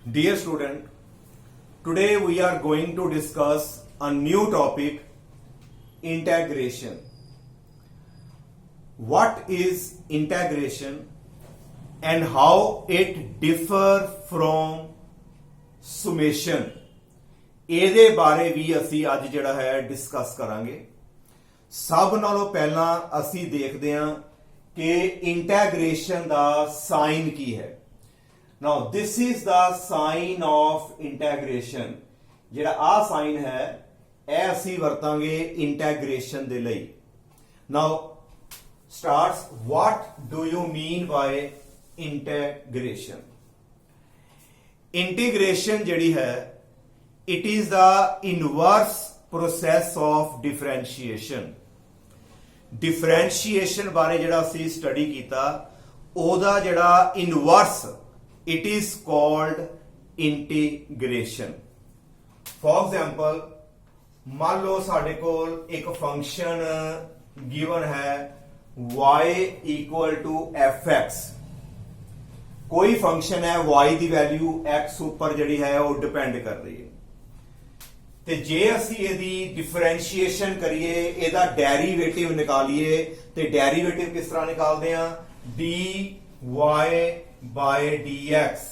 Dear student, today we are going to discuss a new topic, integration. What is integration and how it differ from summation? ਇਹਦੇ ਬਾਰੇ ਵੀ ਅਸੀਂ ਅੱਜ ਜਿਹੜਾ ਹੈ discuss ਕਰਾਂਗੇ। ਸਭ ਨਾਲੋਂ ਪਹਿਲਾਂ ਅਸੀਂ ਦੇਖਦੇ ਹਾਂ ਕਿ ਇੰਟੈਗ੍ਰੇਸ਼ਨ ਦਾ ਸਾਈਨ ਕੀ ਹੈ। Now this is the sign of integration। ਜਿਹੜਾ ਆ ਸਾਈਨ ਹੈ ਇਹ ਅਸੀਂ ਵਰਤਾਂਗੇ ਇੰਟੈਗ੍ਰੇਸ਼ਨ ਦੇ ਲਈ। Now starts, what do you mean by integration? Integration ਜਿਹੜੀ ਹੈ it is the inverse process of differentiation। differentiation ਬਾਰੇ ਜਿਹੜਾ ਅਸੀਂ ਸਟੱਡੀ ਕੀਤਾ ਉਹਦਾ ਜਿਹੜਾ inverse it is called integration। for example, मान लो साढ़े कोल एक फंक्शन गिवन है y equal to fx। कोई फंक्शन है y की वैल्यू x ऊपर जड़ी है वो डिपेंड कर रही है ते जे असी ਇਹਦੀ डिफरेंशिएशन करिए ਇਹਦਾ डेरिवेटिव निकालिए ते डेरिवेटिव किस तरह निकालते हैं dy by dx।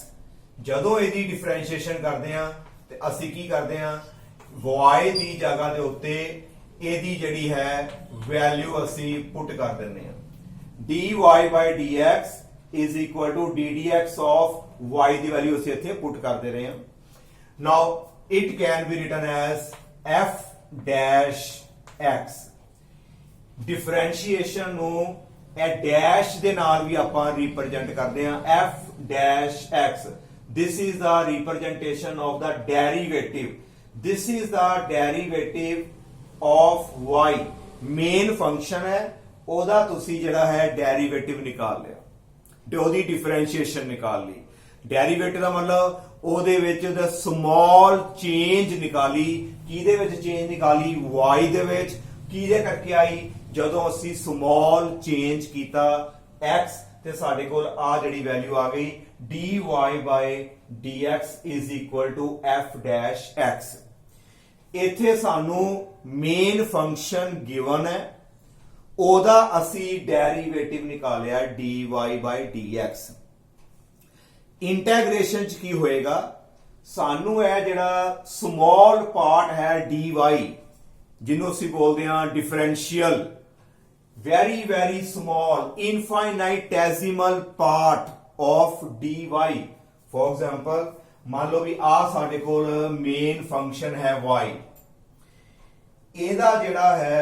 ਜਦੋਂ ਇਹਦੀ डिफरेंशिएशन करते हैं ਤੇ ਅਸੀਂ ਕੀ ਕਰਦੇ ਹਾਂ y ਦੀ ਜਗ੍ਹਾ ਦੇ ਉੱਤੇ ਇਹਦੀ ਜਿਹੜੀ ਹੈ ਵੈਲਿਊ ਅਸੀਂ ਪੁੱਟ ਕਰ ਦਿੰਦੇ ਹਾਂ dy by dx is equal to ddx of y ਦੀ ਵੈਲਿਊ ਅਸੀਂ ਇੱਥੇ ਪੁੱਟ ਕਰਦੇ ਰਹੇ ਹਾਂ। now it can be written as f dash x। differentiation ਨੂੰ ਇਹ ਡੈਸ਼ ਦੇ ਨਾਲ ਵੀ ਆਪਾਂ ਰਿਪਰੈਜ਼ੈਂਟ ਕਰਦੇ ਹਾਂ f dash x। this is the representation of the derivative। this is the derivative of y। Main function ਹੈ ਉਹਦਾ ਤੁਸੀਂ ਜਿਹੜਾ ਹੈ ਡੈਰੀਵੇਟਿਵ ਨਿਕਾਲ ਲਿਆ ਤੇ ਉਹਦੀ ਡਿਫਰੈਂਸ਼ੀਏਸ਼ਨ ਨਿਕਾਲ ਲਈ। ਡੈਰੀਵੇਟਿਵ ਦਾ ਮਤਲਬ ਉਹਦੇ ਵਿੱਚ ਦਾ ਸਮਾਲ ਚੇਂਜ ਨਿਕਾਲੀ। ਕਿਹਦੇ ਵਿੱਚ ਚੇਂਜ ਨਿਕਾਲੀ y ਦੇ ਵਿੱਚ। ਕਿਹਦੇ ਕਰਕੇ ਆਈ ਜਦੋਂ ਅਸੀਂ ਸਮਾਲ ਚੇਂਜ ਕੀਤਾ x ਤੇ ਸਾਡੇ ਕੋਲ ਆ ਜਿਹੜੀ ਵੈਲਿਊ ਆ ਗਈ dy by dx is equal to f dash x। ਇੱਥੇ ਸਾਨੂੰ ਮੇਨ ਫੰਕਸ਼ਨ ਗਿਵਨ ਹੈ ਉਹਦਾ ਅਸੀਂ derivative ਨਿਕਾਲਿਆ dy by dx। Integration ਚ ਕੀ ਹੋਏਗਾ ਸਾਨੂੰ ਇਹ ਜਿਹੜਾ ਸਮਾਲ ਪਾਰਟ ਹੈ dy ਜਿਹਨੂੰ ਅਸੀਂ ਬੋਲਦੇ ਹਾਂ differential very very small infinitesimal part of dy। for example मान लो भी आ साडे कोल मेन फंक्शन है y। ਇਹਦਾ ਜਿਹੜਾ ਹੈ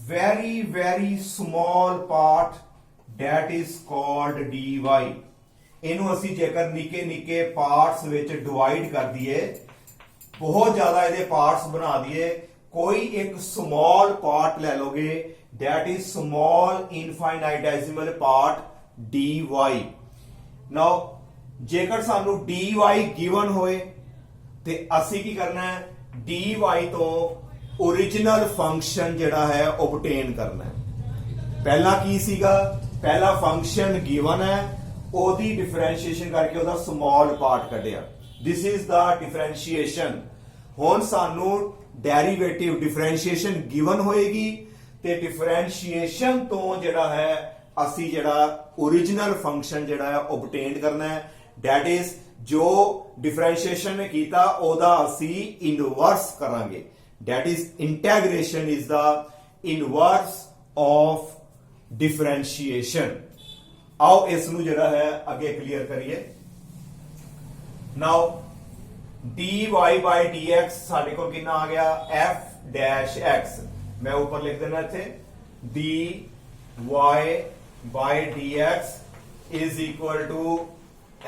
very very small part that is called dy। ਇਹਨੂੰ ਅਸੀਂ ਜੇਕਰ ਨਿੱਕੇ ਨਿੱਕੇ ਪਾਰਟਸ ਵਿੱਚ ਡਿਵਾਈਡ ਕਰ ਦਈਏ ਬਹੁਤ ਜ਼ਿਆਦਾ ਇਹਦੇ ਪਾਰਟਸ ਬਣਾ ਦਈਏ ਕੋਈ ਇੱਕ ਸਮਾਲ ਪਾਰਟ ਲੈ ਲੋਗੇ that is small infinitesimal part dy। now ਜੇਕਰ ਸਾਨੂੰ dy given ਹੋਏ ਤੇ ਅਸੀਂ ਕੀ ਕਰਨਾ ਹੈ dy ਤੋਂ ओरिजिनल फंक्शन ਜਿਹੜਾ ਹੈ obtain ਕਰਨਾ ਹੈ। ਪਹਿਲਾਂ ਕੀ ਸੀਗਾ ਪਹਿਲਾ ਫੰਕਸ਼ਨ ਗਿਵਨ ਹੈ ਉਹਦੀ ਡਿਫਰੈਂਸ਼ੀਏਸ਼ਨ ਕਰਕੇ ਉਹਦਾ ਸਮਾਲ ਪਾਰਟ ਕੱਢਿਆ this is the differentiation। ਹੁਣ ਸਾਨੂੰ ਡੈਰੀਵੇਟਿਵ ਡਿਫਰੈਂਸ਼ੀਏਸ਼ਨ ਗਿਵਨ ਹੋਏਗੀ ਤੇ ਡਿਫਰੈਂਸ਼ੀਏਸ਼ਨ ਤੋਂ ਜਿਹੜਾ ਹੈ ਅਸੀਂ ਜਿਹੜਾ ओरिजिनल फंक्शन ਜਿਹੜਾ ਹੈ obtain ਕਰਨਾ ਹੈ that is ਜੋ ਡਿਫਰੈਂਸ਼ੀਏਸ਼ਨ ਨੇ ਕੀਤਾ ਉਹਦਾ ਅਸੀਂ ਇਨਵਰਸ ਕਰਾਂਗੇ that is integration is the inverse of differentiation। आओ इस ਨੂੰ ਜਿਹੜਾ ਹੈ ਅੱਗੇ ਕਲੀਅਰ ਕਰੀਏ। now dy by dx ਸਾਡੇ ਕੋਲ ਕਿੰਨਾ ਆ ਗਿਆ f dash x। ਮੈਂ ਉੱਪਰ ਲਿਖ ਦੇਣਾ ਇੱਥੇ dy by dx is equal to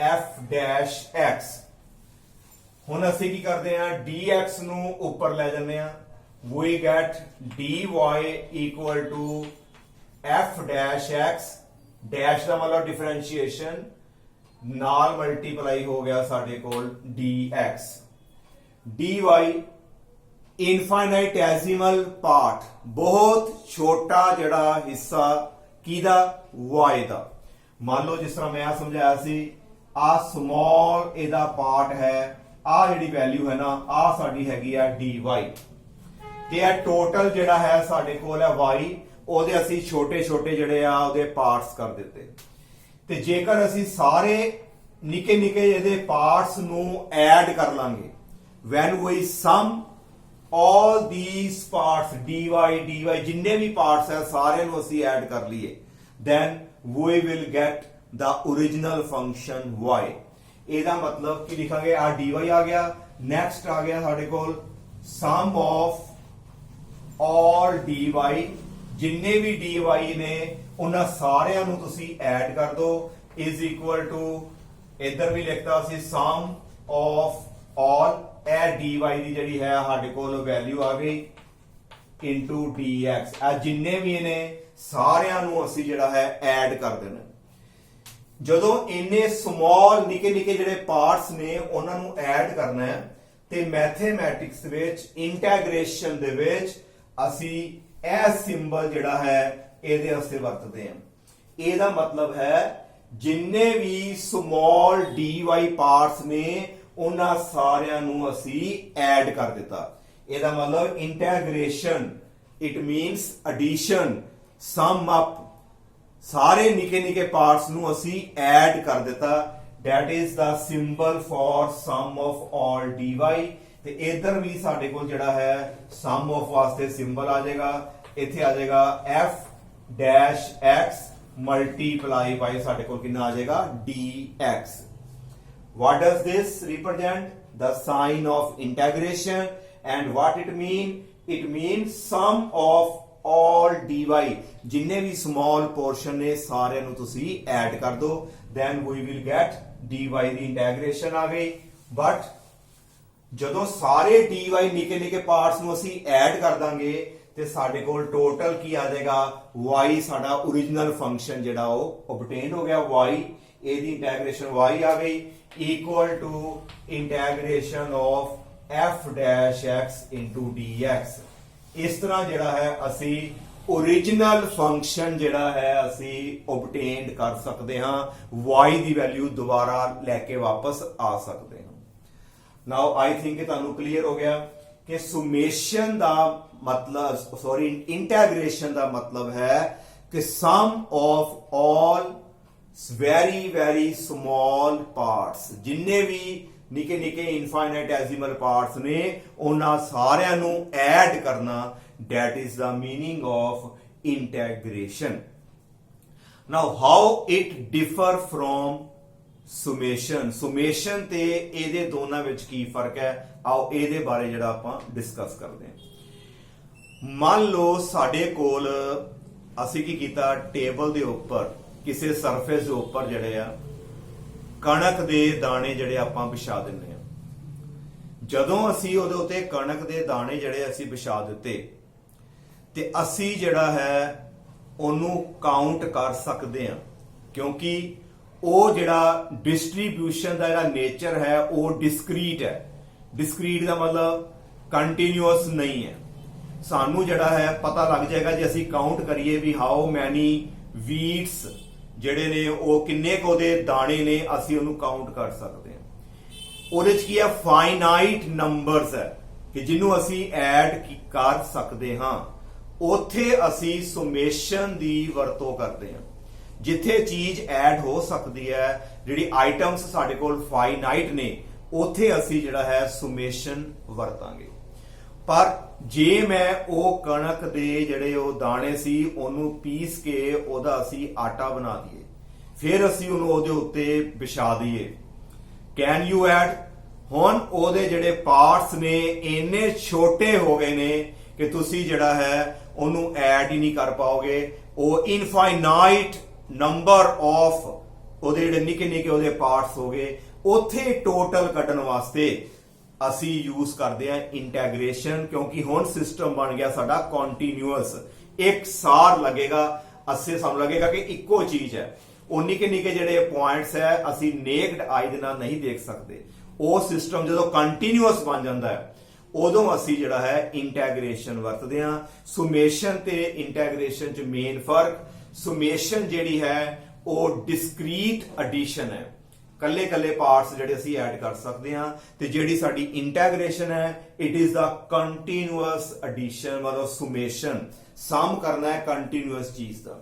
f dash x। ਹੁਣ ਅਸੀਂ ਕੀ ਕਰਦੇ ਹਾਂ dx ਨੂੰ ਉੱਪਰ ਲੈ ਜਾਂਦੇ ਹਾਂ we get dy equal to f dash x। Dash ਦਾ ਮਤਲਬ ਡਿਫਰੈਂਸ਼ੀਏਸ਼ਨ ਨਾਲ ਮਲਟੀਪਲਾਈ ਹੋ ਗਿਆ ਸਾਡੇ ਕੋਲ dx। dy ਇਨਫਾਈਨਾਈਟੈਸੀਮਲ ਪਾਰਟ ਬਹੁਤ ਛੋਟਾ ਜਿਹੜਾ ਹਿੱਸਾ ਕਿਹਦਾ y ਦਾ। ਮੰਨ ਲਓ ਜਿਸ ਤਰ੍ਹਾਂ ਮੈਂ ਸਮਝਾਇਆ ਸੀ ਆ ਸਮੋਲ ਇਹਦਾ ਪਾਰਟ ਹੈ, ਆ ਜਿਹੜੀ ਵੈਲਿਊ ਹੈ ਨਾ ਆ ਸਾਡੀ ਹੈਗੀ ਆ dy ਤੇ ਇਹ ਟੋਟਲ ਜਿਹੜਾ ਹੈ ਸਾਡੇ ਕੋਲ ਹੈ y, ਉਹਦੇ ਅਸੀਂ ਛੋਟੇ ਛੋਟੇ ਜਿਹੜੇ ਆ ਉਹਦੇ ਪਾਰਟਸ ਕਰ ਦਿੱਤੇ। ਤੇ ਜੇਕਰ ਅਸੀਂ ਸਾਰੇ ਨਿੱਕੇ ਨਿੱਕੇ ਇਹਦੇ ਪਾਰਟਸ ਨੂੰ ਐਡ ਕਰ ਲਾਂਗੇ, when we sum all these parts dy ਜਿੰਨੇ ਵੀ ਪਾਰਟਸ ਹੈ ਸਾਰਿਆਂ ਨੂੰ ਅਸੀਂ ਐਡ ਕਰ ਲਈਏ, then we will get the original function y। ਇਹਦਾ ਮਤਲਬ ਕੀ ਲਿਖਾਂਗੇ, ਆ dy ਆ ਗਿਆ, ਨੈਕਸਟ ਆ ਗਿਆ ਸਾਡੇ ਕੋਲ sum of all dy, ਜਿੰਨੇ ਵੀ dy ਨੇ ਉਹਨਾਂ ਸਾਰਿਆਂ ਨੂੰ ਤੁਸੀਂ ਐਡ ਕਰ ਦੋ, is equal to ਇੱਧਰ ਵੀ ਲਿਖਤਾ ਸੀ sum of all, ਇਹ dy ਦੀ ਜਿਹੜੀ ਹੈ ਸਾਡੇ ਕੋਲ ਵੈਲਿਊ ਆ ਗਈ into dx। ਆ ਜਿੰਨੇ ਵੀ ਨੇ ਸਾਰਿਆਂ ਨੂੰ ਅਸੀਂ ਜਿਹੜਾ ਹੈ ਐਡ ਕਰ ਦੇਣਾ। ਜਦੋਂ ਇੰਨੇ ਸਮਾਲ ਨਿੱਕੇ ਨਿੱਕੇ ਜਿਹੜੇ ਪਾਰਟਸ ਨੇ ਉਹਨਾਂ ਨੂੰ ਐਡ ਕਰਨਾ ਹੈ ਤੇ ਮੈਥਮੈਟਿਕਸ ਵਿੱਚ ਇੰਟੈਗ੍ਰੇਸ਼ਨ ਦੇ ਵਿੱਚ ਅਸੀਂ ਇਹ ਸਿੰਬਲ ਜਿਹੜਾ ਹੈ ਇਹਦੇ ਵਾਸਤੇ ਵਰਤਦੇ ਹਾਂ। ਇਹਦਾ ਮਤਲਬ ਹੈ ਜਿੰਨੇ ਵੀ ਸਮਾਲ dy ਪਾਰਟਸ ਨੇ ਉਹਨਾਂ ਸਾਰਿਆਂ ਨੂੰ ਅਸੀਂ ਐਡ ਕਰ ਦਿੱਤਾ। ਇਹਦਾ ਮਤਲਬ integration, it means addition, sum up, ਸਾਰੇ ਨਿੱਕੇ ਨਿੱਕੇ ਪਾਰਟਸ ਨੂੰ ਅਸੀਂ ਐਡ ਕਰ ਦਿੱਤਾ। that is the symbol for sum of all dy। ਤੇ ਇਧਰ ਵੀ ਸਾਡੇ ਕੋਲ ਜਿਹੜਾ ਹੈ sum of ਵਾਸਤੇ ਸਿੰਬਲ ਆ ਜਾਏਗਾ, ਇੱਥੇ ਆ ਜਾਏਗਾ f dash x multiply by ਸਾਡੇ ਕੋਲ ਕਿੰਨਾ ਆ ਜਾਏਗਾ dx। what does this represent? the sign of integration, and what it means sum of all dy, ਜਿੰਨੇ ਵੀ small portion ਨੇ ਸਾਰਿਆਂ ਨੂੰ ਤੁਸੀਂ ਐਡ ਕਰ ਦੋ, then we will get dy the integration ਆ ਗਈ। ਬਟ ਜਦੋਂ ਸਾਰੇ dy ਨਿੱਕੇ ਨਿੱਕੇ ਪਾਰਟਸ ਨੂੰ ਅਸੀਂ ਐਡ ਕਰ ਦਾਂਗੇ ਤੇ ਸਾਡੇ ਕੋਲ ਟੋਟਲ ਕੀ ਆ ਜਾਏਗਾ, y ਸਾਡਾ origignal ਫੰਕਸ਼ਨ ਜਿਹੜਾ ਉਹ obtained ਹੋ ਗਿਆ, y, ਇਹਦੀ ਇੰਟੈਗ੍ਰੇਸ਼ਨ y ਆ ਗਈ equal to integration of f dash x into dx। ਇਸ ਤਰ੍ਹਾਂ ਜਿਹੜਾ ਹੈ ਅਸੀਂ original function ਜਿਹੜਾ ਹੈ ਅਸੀਂ obtained ਕਰ ਸਕਦੇ ਹਾਂ, y ਦੀ ਵੈਲਿਊ ਦੁਬਾਰਾ ਲੈ ਕੇ ਵਾਪਸ ਆ ਸਕਦੇ ਹਾਂ। ਨਾਓ ਆਈ ਥਿੰਕ ਇਹ ਤੁਹਾਨੂੰ ਕਲੀਅਰ ਹੋ ਗਿਆ ਕਿ ਸੁਮੇਸ਼ਨ ਦਾ ਮਤਲਬ ਇੰਟੈਗ੍ਰੇਸ਼ਨ ਦਾ ਮਤਲਬ ਹੈ ਕਿ sum of all very very small parts, ਜਿੰਨੇ ਵੀ ਨਿੱਕੇ ਨਿੱਕੇ ਇਨਫਾਈਨਾਈਟੈਸੀਮਲ ਪਾਰਟਸ ਨੇ ਉਹਨਾਂ ਸਾਰਿਆਂ ਨੂੰ ਐਡ ਕਰਨਾ, that is the meaning of integration। now how it differ from summation ਤੇ ਇਹਦੇ ਦੋਨਾਂ ਵਿੱਚ ਕੀ ਫਰਕ ਹੈ, ਆਓ ਇਹਦੇ ਬਾਰੇ ਜਿਹੜਾ ਆਪਾਂ ਡਿਸਕਸ ਕਰਦੇ ਹਾਂ। ਮੰਨ ਲਓ ਸਾਡੇ ਕੋਲ ਅਸੀਂ ਕੀ ਕੀਤਾ, ਟੇਬਲ ਦੇ ਉੱਪਰ ਕਿਸੇ ਸਰਫੇਸ ਦੇ ਉੱਪਰ ਜਿਹੜੇ ਆ ਕਣਕ ਦੇ ਦਾਣੇ ਜਿਹੜੇ ਆਪਾਂ ਵਿਛਾ ਦਿੰਦੇ ਆ। ਜਦੋਂ ਅਸੀਂ ਉਹਦੇ ਉੱਤੇ ਕਣਕ ਦੇ ਦਾਣੇ ਜਿਹੜੇ ਅਸੀਂ ਵਿਛਾ ਦਿੱਤੇ ਤੇ ਅਸੀਂ ਜਿਹੜਾ ਹੈ ਉਹਨੂੰ ਕਾਊਂਟ ਕਰ ਸਕਦੇ ਆ, ਕਿਉਂਕਿ ਉਹ ਜਿਹੜਾ ਡਿਸਟ੍ਰੀਬਿਊਸ਼ਨ ਦਾ ਜਿਹੜਾ ਨੇਚਰ ਹੈ ਉਹ ਡਿਸਕ੍ਰੀਟ ਹੈ। ਡਿਸਕ੍ਰੀਟ ਦਾ ਮਤਲਬ ਕੰਟੀਨਿਊਅਸ ਨਹੀਂ ਹੈ। ਸਾਨੂੰ ਜਿਹੜਾ ਹੈ ਪਤਾ ਲੱਗ ਜਾਏਗਾ ਜੇ ਅਸੀਂ ਕਾਊਂਟ ਕਰੀਏ ਵੀ ਹਾਊ ਮੈਨੀ ਵੀਟਸ ਜਿਹੜੇ ਨੇ ਉਹ ਕਿੰਨੇ ਕੁ ਉਹਦੇ ਦਾਣੇ ਨੇ, ਅਸੀਂ ਉਹਨੂੰ ਕਾਊਂਟ ਕਰ ਸਕਦੇ ਹਾਂ। ਉਹਦੇ ਚ ਕੀ ਹੈ, ਫਾਈਨਾਈਟ ਨੰਬਰਸ ਹੈ ਕਿ ਜਿਹਨੂੰ ਅਸੀਂ ਐਡ ਕਰ ਸਕਦੇ ਹਾਂ। ਉੱਥੇ ਅਸੀਂ ਸੁਮੇਸ਼ਨ ਦੀ ਵਰਤੋਂ ਕਰਦੇ ਹਾਂ। ਜਿੱਥੇ ਚੀਜ਼ ਐਡ ਹੋ ਸਕਦੀ ਹੈ, ਜਿਹੜੀ ਆਈਟਮਸ ਸਾਡੇ ਕੋਲ ਫਾਈਨਾਈਟ ਨੇ, ਉੱਥੇ ਅਸੀਂ ਜਿਹੜਾ ਹੈ ਸੁਮੇਸ਼ਨ ਵਰਤਾਂਗੇ। ਪਰ ਜੇ ਮੈਂ ਉਹ ਕਣਕ ਦੇ ਜਿਹੜੇ ਉਹ ਦਾਣੇ ਸੀ ਉਹਨੂੰ ਪੀਸ ਕੇ ਉਹਦਾ ਅਸੀਂ ਆਟਾ ਬਣਾ ਦਈਏ, ਫਿਰ ਅਸੀਂ ਉਹਨੂੰ ਉਹਦੇ ਉੱਤੇ ਵਿਛਾ ਦਈਏ, ਕੈਨ ਯੂ ਐਡ? ਹੁਣ ਉਹਦੇ ਜਿਹੜੇ ਪਾਰਟਸ ਨੇ ਇੰਨੇ ਛੋਟੇ ਹੋ ਗਏ ਨੇ ਕਿ ਤੁਸੀਂ ਜਿਹੜਾ ਹੈ ਉਹਨੂੰ ਐਡ ਹੀ ਨਹੀਂ ਕਰ ਪਾਓਗੇ। ਉਹ ਇਨਫਾਈਨਾਈਟ ਨੰਬਰ ਆਫ ਉਹਦੇ ਜਿਹੜੇ ਨਿੱਕੇ ਨਿੱਕੇ ਉਹਦੇ ਪਾਰਟਸ ਹੋ ਗਏ। ਉੱਥੇ ਟੋਟਲ ਕੱਢਣ ਵਾਸਤੇ ਅਸੀਂ ਯੂਜ਼ ਕਰਦੇ ਹਾਂ ਇੰਟੈਗ੍ਰੇਸ਼ਨ, ਕਿਉਂਕਿ ਹੁਣ ਸਿਸਟਮ ਬਣ ਗਿਆ ਸਾਡਾ ਕੰਟੀਨਿਊਅਸ, ਇੱਕ ਸਾਰ ਲੱਗੇਗਾ, ਸਾਨੂੰ ਲੱਗੇਗਾ ਕਿ ਇੱਕੋ ਚੀਜ਼ ਹੈ। ਉਹ ਨਿੱਕੇ ਨਿੱਕੇ ਜਿਹੜੇ ਪੁਆਇੰਟਸ ਹੈ ਅਸੀਂ ਨੇਕਡ ਆਈ ਦੇ ਨਾਲ ਨਹੀਂ ਦੇਖ ਸਕਦੇ। ਉਹ ਸਿਸਟਮ ਜਦੋਂ ਕੰਟੀਨਿਊਅਸ ਬਣ ਜਾਂਦਾ ਹੈ ਉਦੋਂ ਅਸੀਂ ਜਿਹੜਾ ਹੈ ਇੰਟੈਗ੍ਰੇਸ਼ਨ ਵਰਤਦੇ ਹਾਂ। ਸੁਮੇਸ਼ਨ ਤੇ ਇੰਟੈਗ੍ਰੇਸ਼ਨ ਚ ਮੇਨ ਫਰਕ, ਸੁਮੇਸ਼ਨ ਜਿਹੜੀ ਹੈ ਉਹ ਡਿਸਕ੍ਰੀਟ ਐਡੀਸ਼ਨ ਹੈ। ਕੱਲੇ ਕੱਲੇ ਪਾਰਟਸ ਜਿਹੜੇ ਅਸੀਂ ਐਡ ਕਰ ਸਕਦੇ ਹਾਂ। ਤੇ ਜਿਹੜੀ ਸਾਡੀ ਇੰਟੈਗ੍ਰੇਸ਼ਨ ਹੈ it is the continuous addition, ਮਤਲਬ ਸੁਮੇਸ਼ਨ, ਸਮ ਕਰਨਾ ਹੈ ਕੰਟੀਨਿਊਅਸ ਚੀਜ਼ ਦਾ।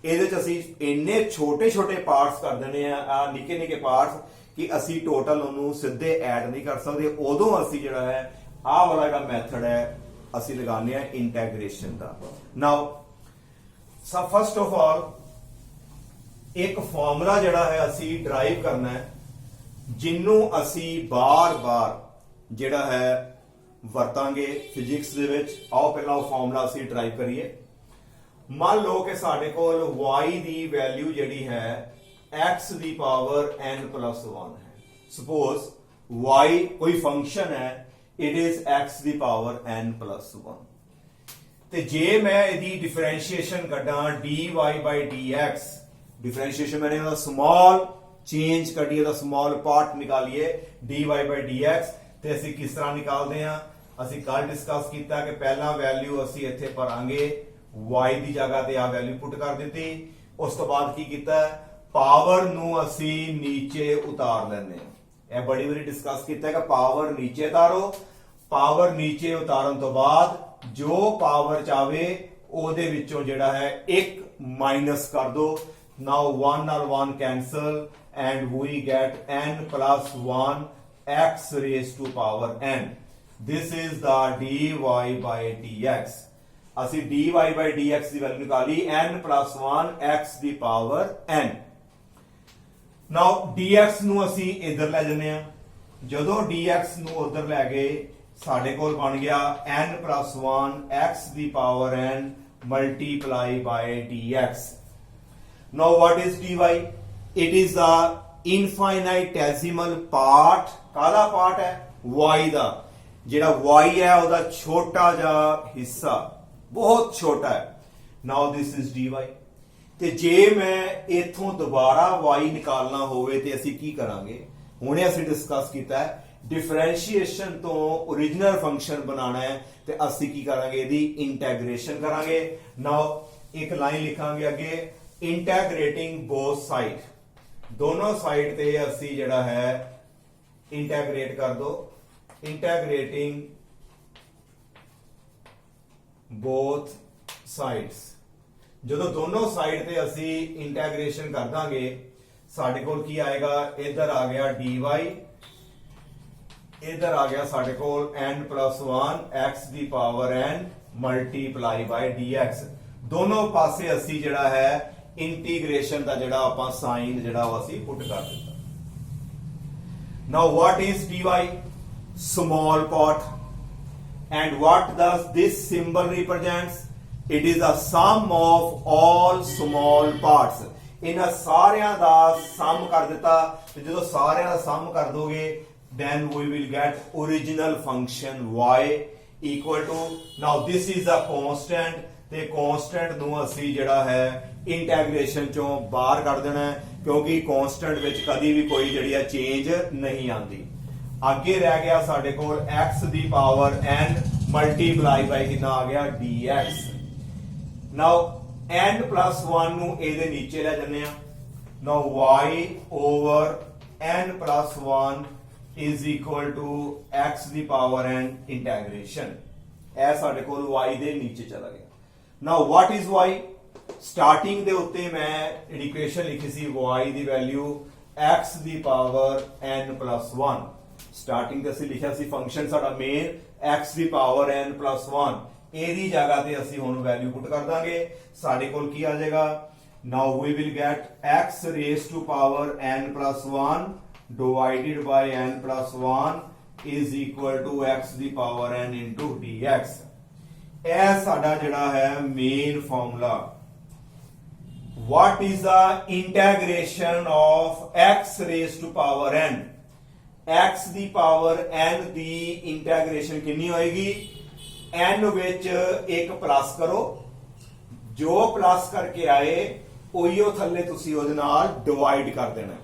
ਇਹਦੇ ਚ ਅਸੀਂ ਇੰਨੇ ਛੋਟੇ ਛੋਟੇ ਪਾਰਟਸ ਕਰ ਦਿੰਦੇ ਆ ਨਿੱਕੇ ਨਿੱਕੇ ਪਾਰਟਸ ਕਿ ਅਸੀਂ ਟੋਟਲ ਉਹਨੂੰ ਸਿੱਧੇ ਐਡ ਨਹੀਂ ਕਰ ਸਕਦੇ। ਉਦੋਂ ਅਸੀਂ ਜਿਹੜਾ ਹੈ ਆਹ ਵਾਲਾ ਜਿਹੜਾ ਮੈਥਡ ਹੈ ਅਸੀਂ ਲਗਾਉਂਦੇ ਆ integration the. Now first of all ਇੱਕ ਫਾਰਮੂਲਾ ਜਿਹੜਾ ਹੈ ਅਸੀਂ ਡਰਾਈਵ ਕਰਨਾ ਹੈ ਜਿਹਨੂੰ ਅਸੀਂ ਬਾਰ-ਬਾਰ ਜਿਹੜਾ ਹੈ ਵਰਤਾਂਗੇ ਫਿਜ਼ਿਕਸ ਦੇ ਵਿੱਚ। ਆਓ ਪਹਿਲਾਂ ਉਹ ਫਾਰਮੂਲਾ ਅਸੀਂ ਡਰਾਈਵ ਕਰੀਏ। ਮੰਨ ਲਓ ਕਿ ਸਾਡੇ ਕੋਲ y ਦੀ ਵੈਲਿਊ ਜਿਹੜੀ ਹੈ x ਦੀ ਪਾਵਰ n+1 ਹੈ। ਸਪੋਜ਼ y ਕੋਈ ਫੰਕਸ਼ਨ ਹੈ, ਇਟ ਇਜ਼ x ਦੀ ਪਾਵਰ n+1। ਤੇ ਜੇ ਮੈਂ ਇਹਦੀ ਡਿਫਰੈਂਸ਼ੀਏਸ਼ਨ ਕੱਢਾਂ dy/dx, डिफरेंशिएशन मैंने ਉਹਦਾ स्मॉल चेंज ਕੱਢੀਏ, ਉਹਦਾ स्मॉल ਪਾਰਟ ਨਿਕਾਲੀਏ dy/dx। ਤੇ ਅਸੀਂ ਕਿਸ ਤਰ੍ਹਾਂ ਨਿਕਾਲਦੇ ਆ? ਅਸੀਂ ਕੱਲ ਡਿਸਕਸ ਕੀਤਾ ਕਿ ਪਹਿਲਾਂ ਵੈਲਿਊ ਅਸੀਂ ਇੱਥੇ ਭਰਾਂਗੇ, y ਦੀ ਜਗ੍ਹਾ ਤੇ ਆ ਵੈਲਿਊ ਪੁੱਟ ਕਰ ਦਿੱਤੀ। ਉਸ ਤੋਂ ਬਾਅਦ ਕੀ ਕੀਤਾ? ਪਾਵਰ ਨੂੰ ਅਸੀਂ ਨੀਚੇ ਉਤਾਰ ਲੈਂਦੇ ਆ। ਇਹ ਬੜੀ ਵਾਰੀ ਡਿਸਕਸ ਕੀਤਾ ਕਿ ਪਾਵਰ ਨੀਚੇ ਉਤਾਰੋ। ਪਾਵਰ ਨੀਚੇ ਉਤਾਰਨ ਤੋਂ ਬਾਅਦ ਜੋ ਪਾਵਰ ਚਾਵੇ ਉਹਦੇ ਵਿੱਚੋਂ ਜਿਹੜਾ ਹੈ 1 ਮਾਈਨਸ ਕਰ ਦੋ। Now 1 ਨਾਲ 1 cancel and we get n+1 x raised to power n. This is the dy/dx. ਅਸੀਂ dy/dx ਦੀ ਵੈਲਿਊ ਨਿਕਾਲੀ n+1 x ਦੀ ਪਾਵਰ n। Now dx ਨੂੰ ਅਸੀਂ ਇਧਰ ਲੈ ਜੰਨੇ ਆ। ਜਦੋਂ dx ਨੂੰ ਉਧਰ ਲੈ ਗਏ ਸਾਡੇ ਕੋਲ ਬਣ ਗਿਆ n+1 x ਦੀ power n multiply by dx. Now what is dy? It is the infinitesimal part। ਕਾਹਦਾ ਪਾਰਟ ਹੈ? y ਦਾ। ਜਿਹੜਾ y ਹੈ ਉਹਦਾ ਛੋਟਾ ਜਿਹਾ ਹਿੱਸਾ, ਬਹੁਤ ਛੋਟਾ ਹੈ। Now this is dy। ਤੇ ਜੇ ਮੈਂ ਇਥੋਂ ਦੁਬਾਰਾ y ਨਿਕਾਲਣਾ ਹੋਵੇ ਤੇ ਅਸੀਂ ਕੀ ਕਰਾਂਗੇ? ਹੁਣੇ ਅਸੀਂ ਡਿਸਕਸ ਕੀਤਾ ਹੈ ਡਿਫਰੈਂਸ਼ੀਏਸ਼ਨ ਤੋਂ ओरिजिनल ਫੰਕਸ਼ਨ ਬਣਾਉਣਾ ਹੈ ਤੇ ਅਸੀਂ ਕੀ ਕਰਾਂਗੇ? ਇਹਦੀ ਇੰਟੈਗ੍ਰੇਸ਼ਨ ਕਰਾਂਗੇ। ਨਾਓ ਇੱਕ ਲਾਈਨ ਲਿਖਾਂਗੇ ਅੱਗੇ, ਇੰਟੈਗ੍ਰੇਟਿੰਗ ਬੋਥ ਸਾਈਡ। ਦੋਨੋਂ ਸਾਈਡ ਤੇ ਅਸੀਂ ਜਿਹੜਾ ਹੈ ਇੰਟੈਗ੍ਰੇਟ ਕਰ ਦੋ। ਇੰਟੈਗ੍ਰੇਟਿੰਗ ਬੋਥ ਸਾਈਡਸ। ਜਦੋਂ ਦੋਨੋਂ ਸਾਈਡ ਤੇ ਅਸੀਂ ਇੰਟੈਗ੍ਰੇਸ਼ਨ ਕਰ ਦਾਂਗੇ ਸਾਡੇ ਕੋਲ ਕੀ ਆਏਗਾ? ਇੱਧਰ ਆ ਗਿਆ dy, ਇੱਧਰ ਆ ਗਿਆ ਸਾਡੇ ਕੋਲ n+1 x ਦੀ ਪਾਵਰ n ਮਲਟੀਪਲਾਈ ਬਾਈ dx। ਦੋਨੋਂ ਪਾਸੇ ਅਸੀਂ ਜਿਹੜਾ ਹੈ ਇੰਟੀਗ੍ਰੇਸ਼ਨ ਦਾ ਜਿਹੜਾ ਆਪਾਂ ਸਾਈਨ ਜਿਹੜਾ ਉਹ ਅਸੀਂ ਪੁੱਟ ਕਰ ਦਿੱਤਾ। Now what is dy? small part। and what does this symbol represents? it is the sum of all small parts। ਇਹਨਾਂ ਸਾਰਿਆਂ ਦਾ ਸਮ ਕਰ ਦਿੱਤਾ ਤੇ ਜਦੋਂ ਸਾਰਿਆਂ ਦਾ ਸਮ ਕਰ ਦੋਗੇ then we will get original function y equal to, now this is a constant ਤੇ ਕਨਸਟੈਂਟ ਨੂੰ ਅਸੀਂ ਜਿਹੜਾ ਹੈ ਇੰਟੈਗ੍ਰੇਸ਼ਨ ਚੋਂ ਬਾਹਰ ਕੱਢ ਦੇਣਾ ਹੈ ਕਿਉਂਕਿ ਕਨਸਟੈਂਟ ਵਿੱਚ ਕਦੀ ਵੀ ਕੋਈ ਜਿਹੜੀ ਹੈ ਚੇਂਜ ਨਹੀਂ ਆਉਂਦੀ। ਅੱਗੇ ਰਹਿ ਗਿਆ ਸਾਡੇ ਕੋਲ x ਦੀ ਪਾਵਰ n ਮਲਟੀਪਲਾਈ ਬਾਈ ਕਿੰਨਾ ਆ ਗਿਆ? dx। ਨਾਓ n+1 ਨੂੰ ਇਹਦੇ ਨੀਚੇ ਲੈ ਜੰਨੇ ਆ। ਨਾਓ y over n+1 is equal to x ਦੀ ਪਾਵਰ n ਇੰਟੈਗ੍ਰੇਸ਼ਨ। ਇਹ ਸਾਡੇ ਕੋਲ y ਦੇ ਨੀਚੇ ਚਲਾ ਗਿਆ। Now what is y? Starting ਦੇ ਉੱਤੇ ਮੈਂ ਇਕੁਏਸ਼ਨ ਲਿਖੀ ਸੀ y ਦੀ ਵੈਲਿਊ x ਦੀ ਪਾਵਰ n+1। ਸਟਾਰਟਿੰਗ ਤੇ ਅਸੀਂ ਲਿਖਿਆ ਸੀ ਫੰਕਸ਼ਨ ਸਾਡਾ ਮੇਨ x ਦੀ ਪਾਵਰ n+1। ਇਹਦੀ ਜਗ੍ਹਾ ਤੇ ਅਸੀਂ ਹੁਣ ਵੈਲਿਊ ਪੁੱਟ ਕਰ ਦਾਂਗੇ। ਸਾਡੇ ਕੋਲ ਕੀ ਆ ਜਾਏਗਾ? Now we will get x raised to power n+1 divided by n+1 is equal to x ਦੀ ਪਾਵਰ n into dx। ਇਹ ਸਾਡਾ ਜਿਹੜਾ ਹੈ main formula. what is the integration of x raised to power n? x ਦੀ power n ਦੀ integration ਕਿੰਨੀ ਹੋਏਗੀ? n ਵਿੱਚ ਇੱਕ ਪਲੱਸ ਕਰੋ, ਜੋ ਪਲੱਸ ਕਰਕੇ ਆਏ ਉਹੀਓ ਥੱਲੇ ਤੁਸੀਂ ਉਹਦੇ ਨਾਲ ਡਿਵਾਈਡ ਕਰ ਦੇਣਾ।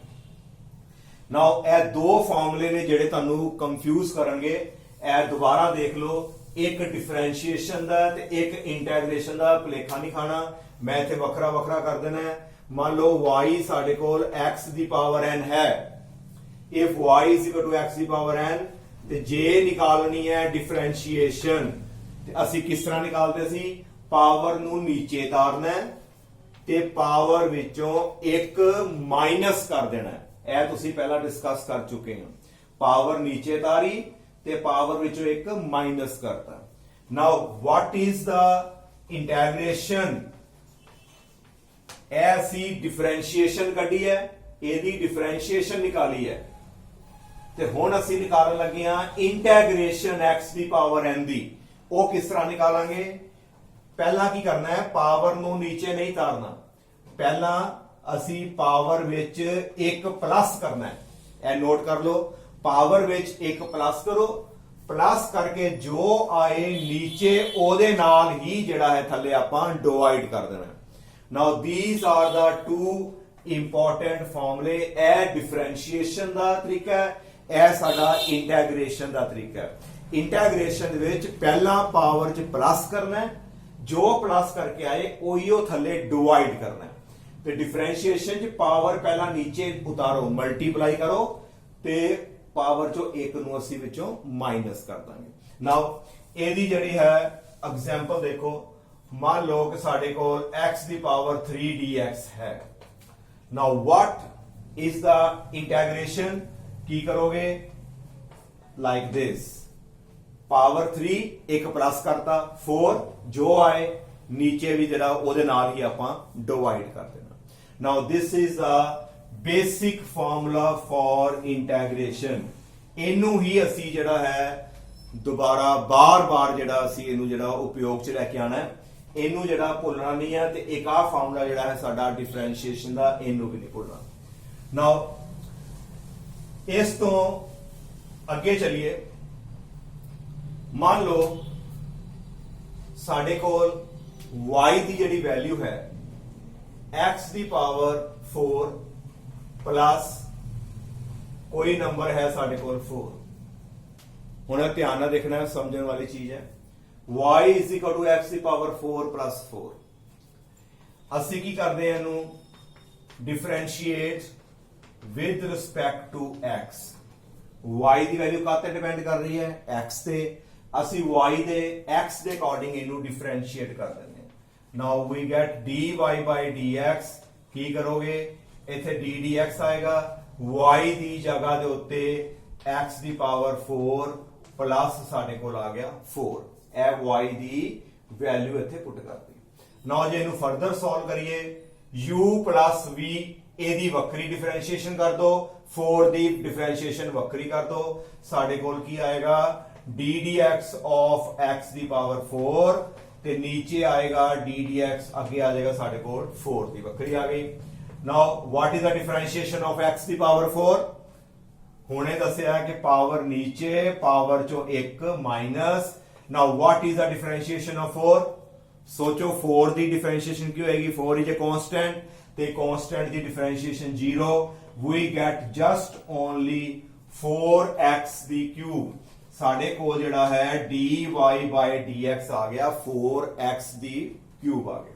ਨਾਓ ਇਹ ਦੋ ਫਾਰਮੂਲੇ ਨੇ ਜਿਹੜੇ ਤੁਹਾਨੂੰ ਕੰਫਿਊਜ਼ ਕਰਨਗੇ। ਇਹ ਦੁਬਾਰਾ ਦੇਖ ਲਓ, ਇੱਕ ਡਿਫਰੈਂਸ਼ੀਏਸ਼ਨ ਦਾ ਤੇ ਇੱਕ ਇੰਟੈਗ੍ਰੇਸ਼ਨ ਦਾ। ਭੁਲੇਖਾ ਨਹੀਂ ਖਾਣਾ, ਮੈਂ ਇੱਥੇ ਵੱਖਰਾ ਵੱਖਰਾ ਕਰ ਦੇਣਾ ਹੈ। ਮੰਨ ਲਓ y ਸਾਡੇ ਕੋਲ x ਦੀ ਪਾਵਰ n ਹੈ if y is equal to x the power n ਤੇ ਜੇ ਨਿਕਾਲਣੀ ਹੈ ਡਿਫਰੈਂਸ਼ੀਏਸ਼ਨ ਤੇ ਅਸੀਂ ਕਿਸ ਤਰ੍ਹਾਂ ਨਿਕਾਲਦੇ ਸੀ ਪਾਵਰ ਨੂੰ ਨੀਚੇ ਤਾਰਨਾ ਹੈ ਤੇ ਪਾਵਰ ਵਿੱਚੋਂ ਇੱਕ ਮਾਈਨਸ ਕਰ ਦੇਣਾ ਹੈ ਇਹ ਤੁਸੀਂ ਪਹਿਲਾਂ ਡਿਸਕਸ ਕਰ ਚੁੱਕੇ ਹੋ ਪਾਵਰ ਨੀਚੇ ਤਾਰੀ ਤੇ ਪਾਵਰ ਵਿੱਚੋਂ ਇੱਕ ਮਾਈਨਸ ਕਰਤਾ ਨਾਓ ਵਾਟ ਇਜ਼ ਦਾ ਇੰਟੈਗ੍ਰੇਸ਼ਨ ਇਹ ਅਸੀਂ ਡਿਫਰੈਂਸ਼ੀਏਸ਼ਨ ਕੱਢੀ ਹੈ ਇਹਦੀ ਡਿਫਰੈਂਸ਼ੀਏਸ਼ਨ ਨਿਕਾਲੀ ਹੈ ਤੇ ਹੁਣ ਅਸੀਂ ਨਿਕਾਲਣ ਲੱਗੇ ਆ ਇੰਟੈਗ੍ਰੇਸ਼ਨ x ਦੀ ਪਾਵਰ n ਦੀ ਉਹ ਕਿਸ ਤਰ੍ਹਾਂ ਨਿਕਾਲਾਂਗੇ ਪਹਿਲਾਂ ਕੀ ਕਰਨਾ ਹੈ ਪਾਵਰ ਨੂੰ ਨੀਚੇ ਨਹੀਂ ਤਾਰਨਾ ਪਹਿਲਾਂ ਅਸੀਂ ਪਾਵਰ ਵਿੱਚ ਇੱਕ ਪਲੱਸ ਕਰਨਾ ਹੈ ਇਹ ਨੋਟ ਕਰ ਲਓ ਪਾਵਰ ਵਿੱਚ ਇੱਕ ਪਲੱਸ ਕਰੋ ਪਲੱਸ ਕਰਕੇ ਜੋ ਆਏ ਨੀਚੇ ਉਹਦੇ ਨਾਲ ਹੀ ਜਿਹੜਾ ਹੈ ਥੱਲੇ ਆਪਾਂ ਡਿਵਾਈਡ ਕਰ ਦੇਣਾ now these are the two important ਫਾਰਮੂਲੇ ਇਹ ਡਿਫਰੈਂਸ਼ੀਏਸ਼ਨ ਦਾ ਤਰੀਕਾ ਹੈ ਇਹ ਸਾਡਾ ਇੰਟੈਗ੍ਰੇਸ਼ਨ ਦਾ ਤਰੀਕਾ ਹੈ ਇੰਟੈਗ੍ਰੇਸ਼ਨ ਦੇ ਵਿੱਚ ਪਹਿਲਾਂ ਪਾਵਰ 'ਚ ਪਲੱਸ ਕਰਨਾ ਹੈ ਜੋ ਪਲੱਸ ਕਰਕੇ ਆਏ ਉਹੀਓ ਥੱਲੇ ਡਿਵਾਈਡ ਕਰਨਾ ਹੈ ਤੇ ਡਿਫਰੈਂਸ਼ੀਏਸ਼ਨ 'ਚ ਪਾਵਰ ਪਹਿਲਾਂ ਨੀਚੇ ਉਤਾਰੋ ਮਲਟੀਪਲਾਈ ਕਰੋ ਤੇ ਪਾਵਰ 'ਚੋਂ ਇੱਕ ਨੂੰ ਅਸੀਂ ਵਿੱਚੋਂ ਮਾਈਨਸ ਕਰ ਦਾਂਗੇ ਨਾਓ ਇਹਦੀ ਜਿਹੜੀ ਹੈ ਐਗਜ਼ਾਮਪਲ ਦੇਖੋ ਮੰਨ ਲਓ ਕਿ ਸਾਡੇ ਕੋਲ x ਦੀ ਪਾਵਰ 3 dx ਹੈ ਨਾਓ ਵਾਟ ਇਜ਼ ਦਾ ਇੰਟੈਗ੍ਰੇਸ਼ਨ ਕੀ ਕਰੋਗੇ ਲਾਈਕ ਦਿਸ ਪਾਵਰ 3 ਇੱਕ ਪਲੱਸ ਕਰਤਾ 4 ਜੋ ਆਏ ਨੀਚੇ ਵੀ ਜਿਹੜਾ ਉਹਦੇ ਨਾਲ ਹੀ ਆਪਾਂ ਡਿਵਾਈਡ ਕਰ ਦੇਣਾ now this is a basic formula for integration ਇਹਨੂੰ ਹੀ ਅਸੀਂ ਜਿਹੜਾ ਹੈ ਦੁਬਾਰਾ ਬਾਰ-ਬਾਰ ਜਿਹੜਾ ਅਸੀਂ ਇਹਨੂੰ ਜਿਹੜਾ ਉਪਯੋਗ 'ਚ ਲੈ ਕੇ ਆਣਾ ਹੈ ਇਹਨੂੰ ਜਿਹੜਾ ਭੁੱਲਣਾ ਨਹੀਂ ਹੈ ਤੇ ਇੱਕ ਆਹ ਫਾਰਮੂਲਾ ਜਿਹੜਾ ਹੈ ਸਾਡਾ ਡਿਫਰੈਂਸ਼ੀਏਸ਼ਨ ਦਾ ਇਹਨੂੰ ਵੀ ਨਹੀਂ ਭੁੱਲਣਾ ਨਾਓ ਇਸ ਤੋਂ ਅੱਗੇ ਚਲੀਏ ਮੰਨ ਲਓ ਸਾਡੇ ਕੋਲ y ਦੀ ਜਿਹੜੀ ਵੈਲਿਊ ਹੈ x ਦੀ ਪਾਵਰ 4 ਪਲੱਸ ਕੋਈ ਨੰਬਰ ਹੈ ਸਾਡੇ ਕੋਲ 4 ਹੁਣ ਧਿਆਨ ਨਾਲ ਦੇਖਣਾ ਹੈ ਸਮਝਣ ਵਾਲੀ ਚੀਜ਼ ਹੈ y is equal to x ਦੀ ਪਾਵਰ 4 plus 4 ਅਸੀਂ ਕੀ ਕਰਦੇ ਹਾਂ ਇਹਨੂੰ differentiate with respect to x y ਦੀ ਵੈਲਿਊ ਕਾਤੇ ਡਿਪੈਂਡ ਕਰ ਰਹੀ ਹੈ x ਤੇ ਅਸੀਂ y ਦੇ x ਦੇ ਅਕੋਰਡਿੰਗ ਇਹਨੂੰ ਡਿਫਰੈਂਸ਼ੀਏਟ ਕਰ ਦਿੰਦੇ ਹਾਂ now we get dy by dx ਕੀ ਕਰੋਗੇ ਇੱਥੇ d dx ਆਏਗਾ y ਦੀ ਜਗ੍ਹਾ ਦੇ ਉੱਤੇ x ਦੀ ਪਾਵਰ 4 ਪਲੱਸ ਸਾਡੇ ਕੋਲ ਆ ਗਿਆ 4 ਇਹ y ਦੀ ਵੈਲਿਊ ਇੱਥੇ ਪੁੱਟ ਕਰਤੀ ਨਾਓ ਜੇ ਇਹਨੂੰ ਫਰਦਰ ਸੋਲਵ ਕਰੀਏ u plus v ਇਹਦੀ ਵੱਖਰੀ ਡਿਫਰੈਂਸ਼ੀਏਸ਼ਨ ਕਰ ਦੋ 4 ਦੀ ਡਿਫਰੈਂਸ਼ੀਏਸ਼ਨ ਵੱਖਰੀ ਕਰ ਦੋ ਸਾਡੇ ਕੋਲ ਕੀ ਆਏਗਾ d dx of x ਦੀ ਪਾਵਰ 4 ਤੇ ਨੀਚੇ ਆਏਗਾ d dx ਅੱਗੇ ਆ ਜਾਏਗਾ ਸਾਡੇ ਕੋਲ 4 ਦੀ ਵੱਖਰੀ ਆ ਗਈ now what is the differentiation of x ਦੀ ਪਾਵਰ 4 ਹੁਣੇ ਦੱਸਿਆ ਕਿ ਪਾਵਰ ਨੀਚੇ ਪਾਵਰ ਚੋਂ ਇੱਕ minus now what is the differentiation of 4 ਸੋਚੋ 4 ਦੀ ਡਿਫਰੈਂਸ਼ੀਏਸ਼ਨ ਕੀ ਹੋਏਗੀ 4 ਇਜ਼ ਅ ਕਾਂਸਟੈਂਟ ਤੇ ਕਾਂਸਟੈਂਟ ਦੀ differentiation 0 we get just only 4x ਦੀ ਕਿਊਬ ਸਾਡੇ ਕੋਲ ਜਿਹੜਾ ਹੈ dy by dx ਆ ਗਿਆ 4x ਦੀ ਕਿਊਬ ਆ ਗਿਆ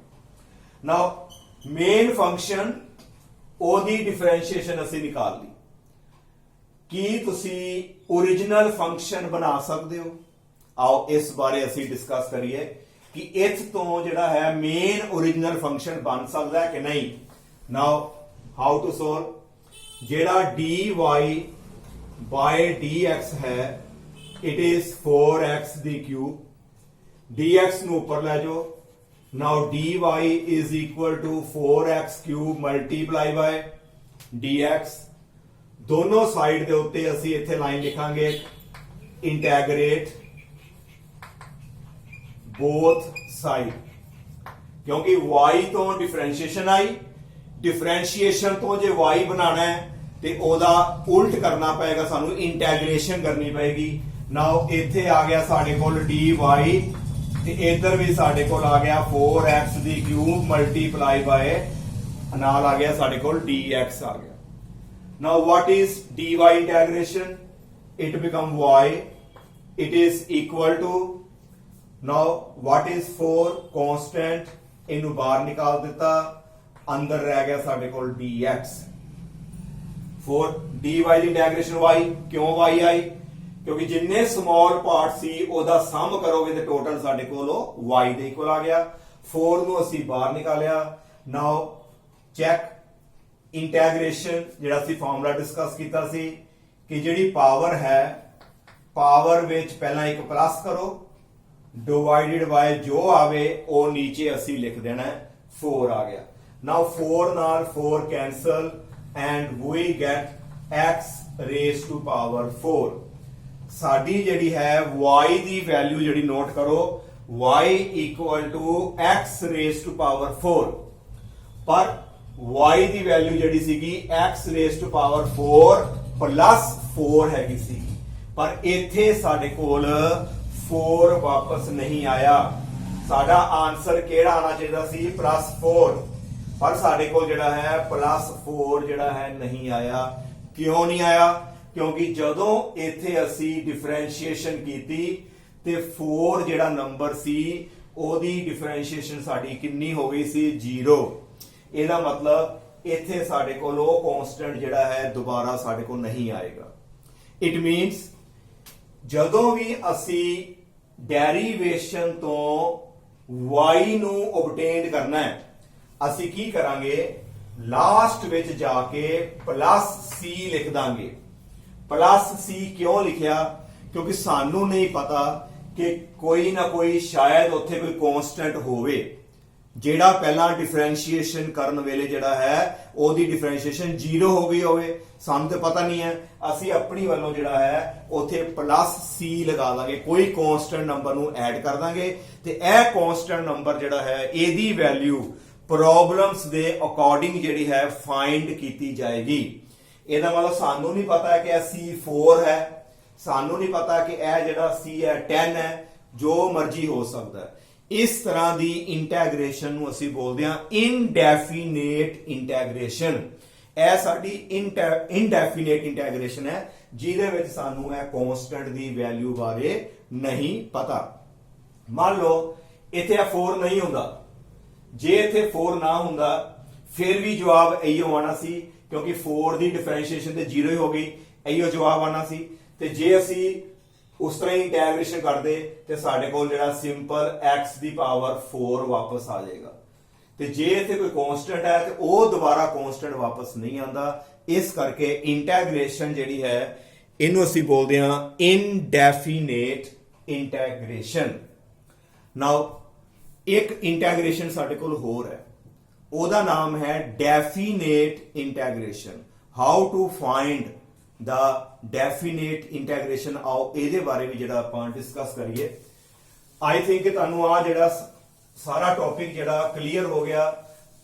ਨਾਓ ਮੇਨ ਫੰਕਸ਼ਨ ਉਹਦੀ ਡਿਫਰੈਂਸ਼ੀਏਸ਼ਨ ਅਸੀਂ ਨਿਕਾਲ ਲਈ ਕੀ ਤੁਸੀਂ ओरिजिनल ਫੰਕਸ਼ਨ ਬਣਾ ਸਕਦੇ ਹੋ ਆਓ ਇਸ ਬਾਰੇ ਅਸੀਂ ਡਿਸਕਸ ਕਰੀਏ ਕਿ ਇਸ ਤੋਂ ਜਿਹੜਾ ਹੈ ਮੇਨ ओरिजिनल ਫੰਕਸ਼ਨ ਬਣ ਸਕਦਾ ਹੈ ਕਿ ਨਹੀਂ ਨਾਓ ਹਾਊ ਟੂ ਸੋਲਵ ਜਿਹੜਾ dy by dx ਹੈ it is 4x ਦੀ ਕਿਊਬ dx ਨੂੰ ਉੱਪਰ ਲੈ ਜਾਓ ਨਾਓ dy is equal to 4x cube multiply by dx ਦੋਨੋਂ ਸਾਈਡ ਦੇ ਉੱਤੇ ਅਸੀਂ ਇੱਥੇ ਲਾਈਨ ਲਿਖਾਂਗੇ ਇੰਟੈਗਰੇਟ both side ਕਿਉਂਕਿ y ਤੋਂ ਡਿਫਰੈਂਸ਼ੀਏਸ਼ਨ ਆਈ ਡਿਫਰੈਂਸ਼ੀਏਸ਼ਨ ਤੋਂ ਜੇ y ਬਣਾਉਣਾ ਹੈ ਤੇ ਉਹਦਾ ਉਲਟ ਕਰਨਾ ਪਏਗਾ ਸਾਨੂੰ ਇੰਟੈਗ੍ਰੇਸ਼ਨ ਕਰਨੀ ਪਏਗੀ ਨਾਓ ਇੱਥੇ ਆ ਗਿਆ ਸਾਡੇ ਕੋਲ dy ਤੇ ਇੱਧਰ ਵੀ ਸਾਡੇ ਕੋਲ ਆ ਗਿਆ 4x ਦੀ ਕਿਊਬ ਮਲਟੀਪਲਾਈ ਬਾਏ ਨਾਲ ਆ ਗਿਆ ਸਾਡੇ ਕੋਲ dx ਆ ਗਿਆ now what is dy integration it become y it is equal to now what is 4 constant ਇਹਨੂੰ ਬਾਹਰ ਨਿਕਾਲ ਦਿੱਤਾ ਅੰਦਰ ਰਹਿ ਗਿਆ ਸਾਡੇ ਕੋਲ dx 4 dy ਦੀ ਇੰਟੈਗ੍ਰੇਸ਼ਨ y, ਕਿਉਂ y ਆਈ? ਕਿਉਂਕਿ ਜਿੰਨੇ ਸਮਾਲ ਪਾਰਟ ਸੀ ਉਹਦਾ ਸਮ ਕਰੋਗੇ ਤੇ ਟੋਟਲ ਸਾਡੇ ਕੋਲ y ਦੇ ਇਕੁਅਲ ਆ ਗਿਆ। 4 ਨੂੰ ਅਸੀਂ ਬਾਹਰ ਨਿਕਾਲਿਆ। ਨਾਓ ਚੈੱਕ ਇੰਟੈਗ੍ਰੇਸ਼ਨ, ਜਿਹੜਾ ਅਸੀਂ ਫਾਰਮੂਲਾ ਡਿਸਕਸ ਕੀਤਾ ਸੀ ਕਿ ਜਿਹੜੀ ਪਾਵਰ ਹੈ, ਪਾਵਰ ਵਿੱਚ ਪਹਿਲਾਂ ਇੱਕ ਪਲੱਸ ਕਰੋ, ਡਿਵਾਈਡਡ ਬਾय ਜੋ ਆਵੇ ਉਹ ਨੀਚੇ ਅਸੀਂ ਲਿਖ ਦੇਣਾ ਹੈ, 4 ਆ ਗਿਆ। ਨਾਓ 4 ਨਾਲ 4 cancel and we get x raise to power 4। ਸਾਡੀ ਜਿਹੜੀ ਹੈ y ਦੀ ਵੈਲਿਊ ਜਿਹੜੀ ਨੋਟ ਕਰੋ, y equal to x raise to power 4, ਪਰ y ਦੀ ਵੈਲਿਊ ਜਿਹੜੀ ਸੀਗੀ x raise to power 4 plus 4 ਹੈਗੀ ਸੀ, ਪਰ ਇੱਥੇ ਸਾਡੇ ਕੋਲ 4 ਵਾਪਸ ਨਹੀਂ ਆਇਆ। ਸਾਡਾ ਆਨਸਰ ਕਿਹੜਾ ਆਣਾ ਚਾਹੀਦਾ ਸੀ? ਪਲੱਸ 4, ਪਰ ਸਾਡੇ ਕੋਲ ਜਿਹੜਾ ਹੈ ਪਲੱਸ 4 ਜਿਹੜਾ ਹੈ ਨਹੀਂ ਆਇਆ। ਕਿਉਂ ਨਹੀਂ ਆਇਆ? ਕਿਉਂਕਿ ਜਦੋਂ ਇੱਥੇ ਅਸੀਂ ਡਿਫਰੈਂਸ਼ੀਏਸ਼ਨ ਕੀਤੀ ਤੇ 4 ਜਿਹੜਾ ਨੰਬਰ ਸੀ ਉਹਦੀ ਡਿਫਰੈਂਸ਼ੀਏਸ਼ਨ ਸਾਡੀ ਕਿੰਨੀ ਹੋ ਗਈ ਸੀ? 0। ਇਹਦਾ ਮਤਲਬ ਇੱਥੇ ਸਾਡੇ ਕੋਲ ਉਹ ਕਨਸਟੈਂਟ ਜਿਹੜਾ ਹੈ ਦੁਬਾਰਾ ਸਾਡੇ ਕੋਲ ਨਹੀਂ ਆਏਗਾ। ਇਟ ਮੀਨਸ ਜਦੋਂ ਵੀ ਅਸੀਂ ਡੈਰੀਵੇਸ਼ਨ ਤੋਂ y ਨੂੰ ਓਬਟੇਨ ਕਰਨਾ ਹੈ, ਅਸੀਂ ਕੀ ਕਰਾਂਗੇ? ਲਾਸਟ ਵਿੱਚ ਜਾ ਕੇ ਪਲੱਸ c ਲਿਖ ਦਾਂਗੇ। ਪਲੱਸ c ਕਿਉਂ ਲਿਖਿਆ? ਕਿਉਂਕਿ ਸਾਨੂੰ ਨਹੀਂ ਪਤਾ ਕਿ ਕੋਈ ਨਾ ਕੋਈ ਸ਼ਾਇਦ ਉੱਥੇ ਕੋਈ ਕਨਸਟੈਂਟ ਹੋਵੇ ਜਿਹੜਾ ਪਹਿਲਾਂ ਡਿਫਰੈਂਸ਼ੀਏਸ਼ਨ ਕਰਨ ਵੇਲੇ ਜਿਹੜਾ ਹੈ ਉਹਦੀ ਡਿਫਰੈਂਸ਼ੀਏਸ਼ਨ 0 ਹੋ ਗਈ ਹੋਵੇ। ਸਾਨੂੰ ਤੇ ਪਤਾ ਨਹੀਂ ਹੈ, ਅਸੀਂ ਆਪਣੀ ਵੱਲੋਂ ਜਿਹੜਾ ਹੈ ਉੱਥੇ ਪਲੱਸ c ਲਗਾ ਦਾਂਗੇ, ਕੋਈ ਕਨਸਟੈਂਟ ਨੰਬਰ ਨੂੰ ਐਡ ਕਰ ਦਾਂਗੇ ਤੇ ਇਹ ਕਨਸਟੈਂਟ ਨੰਬਰ ਜਿਹੜਾ ਹੈ ਇਹਦੀ ਵੈਲਿਊ ਪ੍ਰੋਬਲਮਸ ਦੇ ਅਕੋਰਡਿੰਗ ਜਿਹੜੀ ਹੈ ਫਾਈਂਡ ਕੀਤੀ ਜਾਏਗੀ। ਇਹਦਾ ਮਤਲਬ ਸਾਨੂੰ ਨਹੀਂ ਪਤਾ ਹੈ ਕਿ ਇਹ C4 ਹੈ, ਸਾਨੂੰ ਨਹੀਂ ਪਤਾ ਕਿ ਇਹ ਜਿਹੜਾ C ਹੈ 10 ਹੈ, ਜੋ ਮਰਜ਼ੀ ਹੋ ਸਕਦਾ ਹੈ। ਇਸ ਤਰ੍ਹਾਂ ਦੀ ਇੰਟੈਗ੍ਰੇਸ਼ਨ ਨੂੰ ਅਸੀਂ ਬੋਲਦੇ ਹਾਂ ਇਨਡੈਫੀਨੇਟ ਇੰਟੈਗ੍ਰੇਸ਼ਨ। ਇਹ ਸਾਡੀ ਇਨਡੈਫੀਨੇਟ ਇੰਟੈਗ੍ਰੇਸ਼ਨ ਹੈ ਜਿਹਦੇ ਵਿੱਚ ਸਾਨੂੰ ਇਹ ਕਨਸਟੈਂਟ ਦੀ ਵੈਲਿਊ ਬਾਰੇ ਨਹੀਂ ਪਤਾ। ਮੰਨ ਲਓ ਇੱਥੇ 4 ਨਹੀਂ ਹੁੰਦਾ, ਜੇ ਇੱਥੇ 4 ਨਾ ਹੁੰਦਾ ਫਿਰ ਵੀ ਜਵਾਬ ਇਹੋ ਆਣਾ ਸੀ, ਕਿਉਂਕਿ 4 ਦੀ ਡਿਫਰੈਂਸ਼ੀਏਸ਼ਨ ਤੇ 0 ਹੀ ਹੋ ਗਈ, ਇਹੋ ਜਵਾਬ ਆਣਾ ਸੀ। ਤੇ ਜੇ ਅਸੀਂ ਉਸ ਤਰ੍ਹਾਂ ਹੀ ਇੰਟੈਗ੍ਰੇਸ਼ਨ ਕਰਦੇ ਤੇ ਸਾਡੇ ਕੋਲ ਜਿਹੜਾ ਸਿੰਪਲ x ਦੀ ਪਾਵਰ 4 ਵਾਪਸ ਆ ਜਾਏਗਾ। ਤੇ ਜੇ ਇੱਥੇ ਕੋਈ ਕਨਸਟੈਂਟ ਹੈ ਤੇ ਉਹ ਦੁਬਾਰਾ ਕਨਸਟੈਂਟ ਵਾਪਸ ਨਹੀਂ ਆਉਂਦਾ। ਇਸ ਕਰਕੇ ਇੰਟੈਗ੍ਰੇਸ਼ਨ ਜਿਹੜੀ ਹੈ ਇਹਨੂੰ ਅਸੀਂ ਬੋਲਦੇ ਹਾਂ ਇਨਡੈਫੀਨੇਟ ਇੰਟੈਗ੍ਰੇਸ਼ਨ। ਨਾਓ ਇੱਕ ਇੰਟੈਗ੍ਰੇਸ਼ਨ ਸਾਡੇ ਕੋਲ ਹੋਰ ਹੈ, ਉਹਦਾ ਨਾਮ ਹੈ definite integration. How to find the definite integration, ਆਓ ਇਹਦੇ ਬਾਰੇ ਵੀ ਜਿਹੜਾ ਆਪਾਂ ਡਿਸਕਸ ਕਰੀਏ। ਆਈ ਥਿੰਕ ਤੁਹਾਨੂੰ ਆ ਜਿਹੜਾ ਸਾਰਾ ਟੌਪਿਕ ਜਿਹੜਾ ਕਲੀਅਰ ਹੋ ਗਿਆ।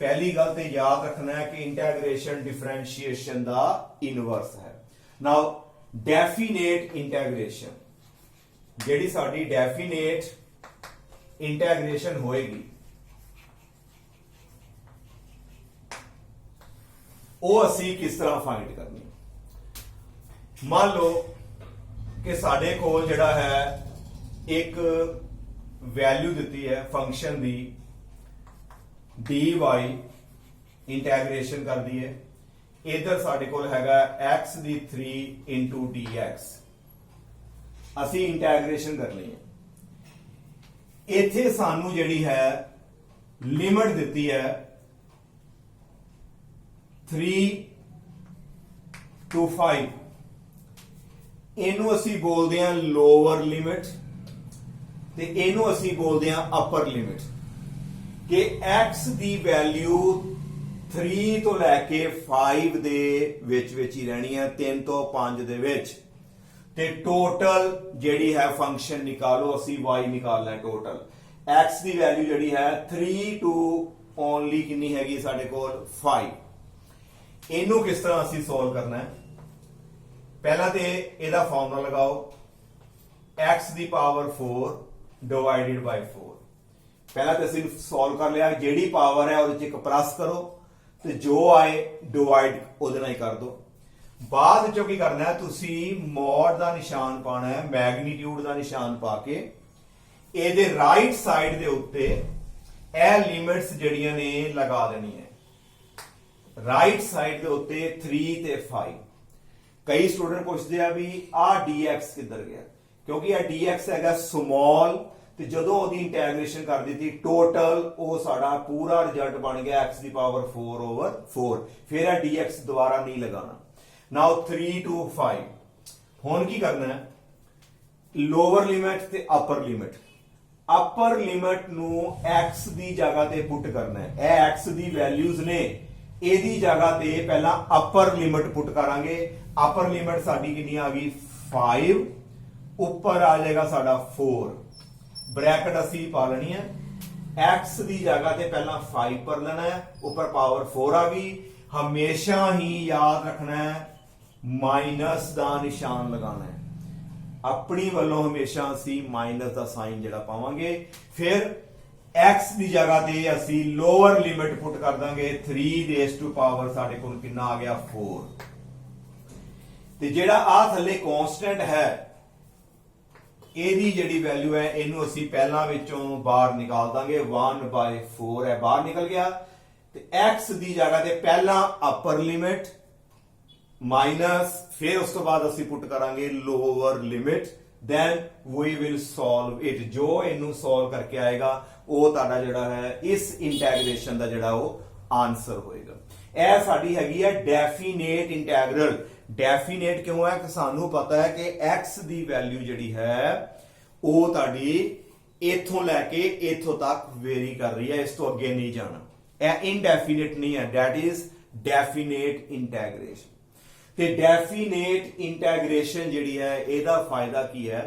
ਪਹਿਲੀ ਗੱਲ ਤੇ ਯਾਦ ਰੱਖਣਾ ਹੈ ਕਿ ਇੰਟੈਗ੍ਰੇਸ਼ਨ ਡਿਫਰੈਂਸ਼ੀਏਸ਼ਨ ਦਾ ਇਨਵਰਸ ਹੈ। ਨਾਓ ਡੈਫੀਨੇਟ ਇੰਟੈਗ੍ਰੇਸ਼ਨ, ਜਿਹੜੀ ਸਾਡੀ ਡੈਫੀਨੇਟ ਇੰਟੈਗ੍ਰੇਸ਼ਨ ਹੋਏਗੀ ਉਹ ਅਸੀਂ ਕਿਸ ਤਰ੍ਹਾਂ ਫਾਈਂਡ ਕਰਨੀ? ਮੰਨ ਲਓ ਕਿ ਸਾਡੇ ਕੋਲ ਜਿਹੜਾ ਹੈ ਇੱਕ ਵੈਲਿਊ ਦਿੱਤੀ ਹੈ ਫੰਕਸ਼ਨ ਦੀ, dy ਇੰਟੈਗ੍ਰੇਸ਼ਨ ਕਰਦੀ ਹੈ। ਇਧਰ ਸਾਡੇ ਕੋਲ ਹੈਗਾ x ਦੀ 3 dx, ਅਸੀਂ ਇੰਟੈਗ੍ਰੇਸ਼ਨ ਕਰਨੀ ਹੈ। ਇੱਥੇ ਸਾਨੂੰ ਜਿਹੜੀ ਹੈ ਲਿਮਿਟ ਦਿੱਤੀ ਹੈ 3 to 5, ਇਹਨੂੰ ਅਸੀਂ ਬੋਲਦੇ ਹਾਂ ਲੋਅਰ ਲਿਮਿਟ ਤੇ ਇਹਨੂੰ ਅਸੀਂ ਬੋਲਦੇ ਹਾਂ ਅਪਰ ਲਿਮਿਟ। ਕਿ x ਦੀ ਵੈਲਿਊ 3 ਤੋਂ ਲੈ ਕੇ 5 ਦੇ ਵਿੱਚ ਹੀ ਰਹਿਣੀ ਹੈ, 3 ਤੋਂ 5 ਦੇ ਵਿੱਚ। ਤੇ ਟੋਟਲ ਜਿਹੜੀ ਹੈ ਫੰਕਸ਼ਨ ਨਿਕਾਲੋ, ਅਸੀਂ y ਨਿਕਾਲਣਾ ਹੈ ਟੋਟਲ। x ਦੀ ਵੈਲਿਊ ਜਿਹੜੀ ਹੈ 3 to ਓਨਲੀ ਕਿੰਨੀ ਹੈਗੀ ਸਾਡੇ ਕੋਲ 5। ਇਹਨੂੰ ਕਿਸ ਤਰ੍ਹਾਂ ਅਸੀਂ ਸੋਲਵ ਕਰਨਾ ਹੈ? ਪਹਿਲਾਂ ਤੇ ਇਹਦਾ ਫਾਰਮੂਲਾ ਲਗਾਓ, x ਦੀ ਪਾਵਰ 4 ਡਿਵਾਈਡਡ ਬਾਈ 4। ਪਹਿਲਾਂ ਤੇ ਅਸੀਂ ਸੋਲਵ ਕਰ ਲਿਆ, ਜਿਹੜੀ ਪਾਵਰ ਹੈ ਉਹਦੇ ਚ ਇੱਕ ਪਲੱਸ ਕਰੋ ਤੇ ਜੋ ਆਏ ਡਿਵਾਈਡ ਉਹਦੇ ਨਾਲ ਹੀ ਕਰ ਦਿਓ। ਬਾਅਦ ਵਿੱਚੋਂ ਕੀ ਕਰਨਾ ਹੈ? ਤੁਸੀਂ ਮੋਡ ਦਾ ਨਿਸ਼ਾਨ ਪਾਣਾ ਹੈ, ਮੈਗਨੀਟਿਊਡ ਦਾ ਨਿਸ਼ਾਨ ਪਾ ਕੇ ਇਹਦੇ ਰਾਈਟ ਸਾਈਡ ਦੇ ਉੱਤੇ ਇਹ ਲਿਮਿਟਸ ਜਿਹੜੀਆਂ ਨੇ ਲਗਾ ਦੇਣੀ ਹੈ। ਰਾਈਟ ਸਾਈਡ ਦੇ ਉੱਤੇ 3 ਤੇ 5, ਕਈ ਸਟੂਡੈਂਟ ਪੁੱਛਦੇ ਆ ਵੀ ਆ dx ਕਿੱਧਰ ਗਿਆ, ਕਿਉਂਕਿ ਇਹ dx ਹੈਗਾ ਸਮਾਲ, ਤੇ ਜਦੋਂ ਉਹਦੀ ਇੰਟੈਗ੍ਰੇਸ਼ਨ ਕਰ ਦਿੱਤੀ ਟੋਟਲ ਉਹ ਸਾਡਾ ਪੂਰਾ ਰਿਜ਼ਲਟ ਬਣ ਗਿਆ x ਦੀ ਪਾਵਰ 4/4। ਫਿਰ ਇਹ dx ਦੁਬਾਰਾ ਨਹੀਂ ਲਗਾਉਣਾ। ਨਾਓ 3 to 5 ਹੁਣ ਕੀ ਕਰਨਾ ਹੈ, ਲੋਅਰ ਲਿਮਿਟ ਤੇ ਅਪਰ ਲਿਮਿਟ। ਅਪਰ ਲਿਮਿਟ ਨੂੰ x ਦੀ ਜਗ੍ਹਾ ਤੇ ਪੁੱਟ ਕਰਨਾ ਹੈ। ਇਹ x ਦੀ ਵੈਲਿਊਜ਼ ਨੇ, ਇਹਦੀ ਜਗ੍ਹਾ ਤੇ ਪਹਿਲਾਂ ਅਪਰ ਲਿਮਿਟ ਪੁੱਟ ਕਰਾਂਗੇ। ਅਪਰ ਲਿਮਿਟ ਸਾਡੀ ਕਿੰਨੀ ਆ ਗਈ 5, ਉੱਪਰ ਆ ਜਾਏਗਾ ਸਾਡਾ 4, ਬ੍ਰੈਕਟ ਅਸੀਂ ਪਾ ਲੈਣੀ ਹੈ। x ਦੀ ਜਗ੍ਹਾ ਤੇ ਪਹਿਲਾਂ 5 ਪਰ ਲੈਣਾ ਹੈ, ਉੱਪਰ ਪਾਵਰ 4 ਆ ਗਈ। ਹਮੇਸ਼ਾ ਹੀ ਯਾਦ ਰੱਖਣਾ ਹੈ ਮਾਈਨਸ ਦਾ ਨਿਸ਼ਾਨ ਲਗਾਉਣਾ ਹੈ, ਆਪਣੀ ਵੱਲੋਂ ਹਮੇਸ਼ਾ ਅਸੀਂ ਮਾਈਨਸ ਦਾ ਸਾਈਨ ਜਿਹੜਾ ਪਾਵਾਂਗੇ। ਫਿਰ x ਦੀ ਜਗ੍ਹਾ ਤੇ ਅਸੀਂ ਲੋਅਰ ਲਿਮਿਟ ਪੁੱਟ ਕਰ ਦਾਂਗੇ 3 ਰੇਜ਼ ਟੂ ਪਾਵਰ ਸਾਡੇ ਕੋਲ ਕਿੰਨਾ ਆ ਗਿਆ 4। ਤੇ ਜਿਹੜਾ ਆ ਥੱਲੇ ਕਾਂਸਟੈਂਟ ਹੈ ਇਹਦੀ ਜਿਹੜੀ ਵੈਲਿਊ ਹੈ ਇਹਨੂੰ ਅਸੀਂ ਪਹਿਲਾਂ ਵਿੱਚੋਂ ਬਾਹਰ ਨਿਕਾਲ ਦਾਂਗੇ। 1/4 ਹੈ, ਬਾਹਰ ਨਿਕਲ ਗਿਆ। ਤੇ x ਦੀ ਜਗ੍ਹਾ ਤੇ ਪਹਿਲਾਂ ਅਪਰ ਲਿਮਿਟ ਮਾਈਨਸ, ਫਿਰ ਉਸ ਤੋਂ ਬਾਅਦ ਅਸੀਂ ਪੁੱਟ ਕਰਾਂਗੇ lower limit, then we will solve it। ਜੋ ਇਹਨੂੰ ਸੋਲਵ ਕਰਕੇ ਆਏਗਾ ਉਹ ਤੁਹਾਡਾ ਜਿਹੜਾ ਹੈ ਇਸ ਇੰਟੈਗ੍ਰੇਸ਼ਨ ਦਾ ਜਿਹੜਾ ਉਹ ਆਨਸਰ ਹੋਏਗਾ। ਇਹ ਸਾਡੀ ਹੈਗੀ ਹੈ ਡੈਫੀਨੇਟ ਇੰਟੈਗਰਲ। ਡੈਫੀਨੇਟ ਕਿਉਂ ਹੈ ਕਿ ਸਾਨੂੰ ਪਤਾ ਹੈ ਕਿ x ਦੀ ਵੈਲਿਊ ਜਿਹੜੀ ਹੈ ਉਹ ਤੁਹਾਡੀ ਇੱਥੋਂ ਲੈ ਕੇ ਇੱਥੋਂ ਤੱਕ ਵੇਰੀ ਕਰ ਰਹੀ ਹੈ, ਇਸ ਤੋਂ ਅੱਗੇ ਨਹੀਂ ਜਾਣਾ। ਇਹ ਇਨਡੈਫੀਨੇਟ ਨਹੀਂ ਹੈ, that is ਡੈਫੀਨੇਟ ਇੰਟੈਗ੍ਰੇਸ਼ਨ। ਤੇ ਡੈਫੀਨੇਟ ਇੰਟੈਗ੍ਰੇਸ਼ਨ ਜਿਹੜੀ ਹੈ ਇਹਦਾ ਫਾਇਦਾ ਕੀ ਹੈ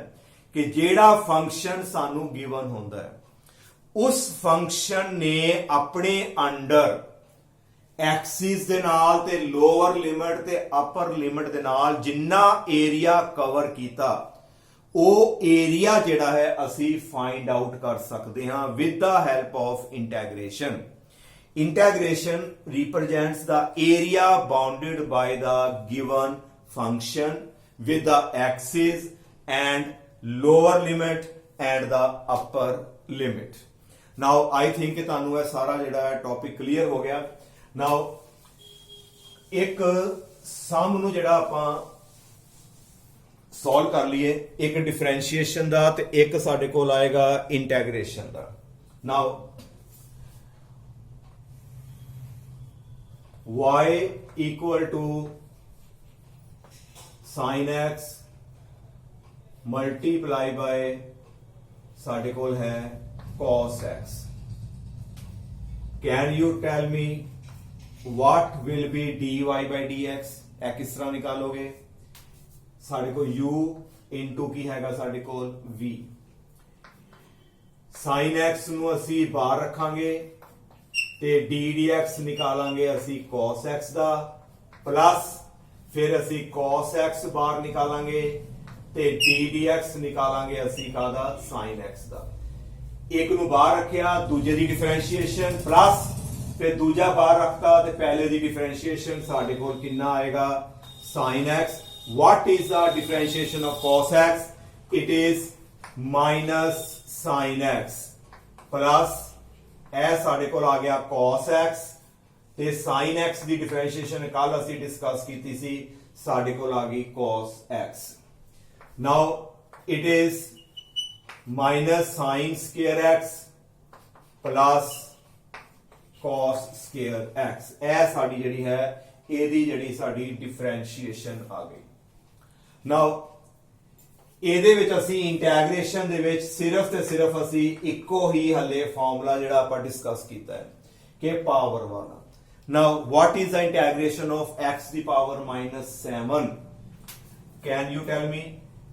ਕਿ ਜਿਹੜਾ ਫੰਕਸ਼ਨ ਸਾਨੂੰ ਗਿਵਨ ਹੁੰਦਾ ਹੈ ਉਸ ਫੰਕਸ਼ਨ ਨੇ ਆਪਣੇ ਅੰਡਰ ਐਕਸਿਸ ਦੇ ਨਾਲ ਤੇ ਲੋਅਰ ਲਿਮਿਟ ਤੇ ਅਪਰ ਲਿਮਿਟ ਦੇ ਨਾਲ ਜਿੰਨਾ ਏਰੀਆ ਕਵਰ ਕੀਤਾ ਉਹ ਏਰੀਆ ਜਿਹੜਾ ਹੈ ਅਸੀਂ ਫਾਈਂਡ ਆਊਟ ਕਰ ਸਕਦੇ ਹਾਂ with the help of integration. Integration represents the area bounded by the given function with the axis and lower limit and the upper limit. Now I think ਕਿ ਤੁਹਾਨੂੰ ਇਹ ਸਾਰਾ ਜਿਹੜਾ ਟੌਪਿਕ ਕਲੀਅਰ ਹੋ ਗਿਆ। Now ਇੱਕ ਸਮ ਨੂੰ ਜਿਹੜਾ ਆਪਾਂ ਸੋਲਵ ਕਰ ਲਈਏ, ਇੱਕ ਡਿਫਰੈਂਸ਼ੀਏਸ਼ਨ ਦਾ ਤੇ ਇੱਕ ਸਾਡੇ ਕੋਲ ਆਏਗਾ integration the. Now y equal to sin x multiply by ਸਾਡੇ ਕੋਲ ਹੈ cos x। Can you tell me what will be dy by dx? ਇਹ ਕਿਸ ਤਰ੍ਹਾਂ ਨਿਕਾਲੋਗੇ? ਸਾਡੇ ਕੋਲ u into ਕੀ ਹੈਗਾ ਸਾਡੇ ਕੋਲ v। sin x ਨੂੰ ਅਸੀਂ ਬਾਹਰ ਰੱਖਾਂਗੇ ਤੇ d dx ਨਿਕਾਲਾਂਗੇ ਅਸੀਂ cos x ਦਾ, ਪਲੱਸ ਫਿਰ ਅਸੀਂ cos x ਬਾਹਰ ਨਿਕਾਲਾਂਗੇ ਤੇ d dx ਨਿਕਾਲਾਂਗੇ ਅਸੀਂ ਕਾਹਦਾ sin x ਦਾ। ਇੱਕ ਨੂੰ ਬਾਹਰ ਰੱਖਿਆ, ਦੂਜੇ ਦੀ ਡਿਫਰੈਂਸ਼ੀਏਸ਼ਨ ਪਲੱਸ ਤੇ ਦੂਜਾ ਬਾਹਰ ਰੱਖਤਾ ਤੇ ਪਹਿਲੇ ਦੀ ਡਿਫਰੈਂਸ਼ੀਏਸ਼ਨ ਸਾਡੇ ਕੋਲ ਕਿੰਨਾ ਆਏਗਾ sin x। What is the differentiation of cos x? It is minus sin x plus ਇਹ ਸਾਡੇ ਕੋਲ ਆ ਗਿਆ cos x ਤੇ sin x ਦੀ ਡਿਫਰੈਂਸ਼ੀਏਸ਼ਨ ਕੱਲ ਅਸੀਂ ਡਿਸਕਸ ਕੀਤੀ ਸੀ, ਸਾਡੇ ਕੋਲ ਆ ਗਈ cos x। Now it is minus sin square x plus cos square x। ਇਹ ਸਾਡੀ ਜਿਹੜੀ ਹੈ ਇਹਦੀ ਜਿਹੜੀ ਸਾਡੀ ਡਿਫਰੈਂਸ਼ੀਏਸ਼ਨ ਆ ਗਈ। Now ਇਹਦੇ ਵਿੱਚ ਅਸੀਂ ਇੰਟੈਗ੍ਰੇਸ਼ਨ ਦੇ ਵਿੱਚ ਸਿਰਫ ਤੇ ਸਿਰਫ ਅਸੀਂ ਇੱਕੋ ਹੀ ਹਲੇ ਫਾਰਮੂਲਾ ਜਿਹੜਾ ਆਪਾਂ ਡਿਸਕਸ ਕੀਤਾ ਹੈ ਕਿ ਪਾਵਰ ਵਾਲਾ। Now what is the integration of x the power minus 7? Can you tell me?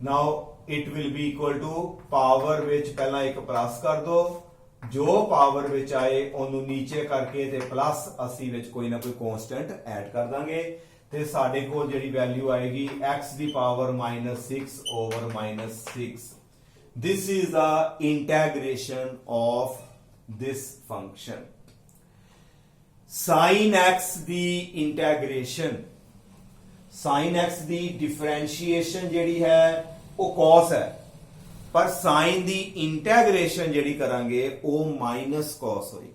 Now it will be equal to power ਵਿੱਚ ਪਹਿਲਾਂ ਇੱਕ ਪਲੱਸ ਕਰ ਦੋ, ਜੋ ਪਾਵਰ ਵਿੱਚ ਆਏ ਉਹਨੂੰ ਨੀਚੇ ਕਰਕੇ ਤੇ ਪਲੱਸ ਅਸੀਂ ਵਿੱਚ ਕੋਈ ਨਾ ਕੋਈ ਕਨਸਟੈਂਟ ਐਡ ਕਰ ਦਾਂਗੇ ਤੇ ਸਾਡੇ ਕੋਲ ਜਿਹੜੀ ਵੈਲਿਊ ਆਏਗੀ x ਦੀ power -6 over -6। This is the integration of this function। sin x the integration, sin x the differentiation ਜਿਹੜੀ ਹੈ ਉਹ cos ਹੈ, ਪਰ sin ਦੀ integration ਜਿਹੜੀ ਕਰਾਂਗੇ ਉਹ -cos ਹੋਏਗੀ।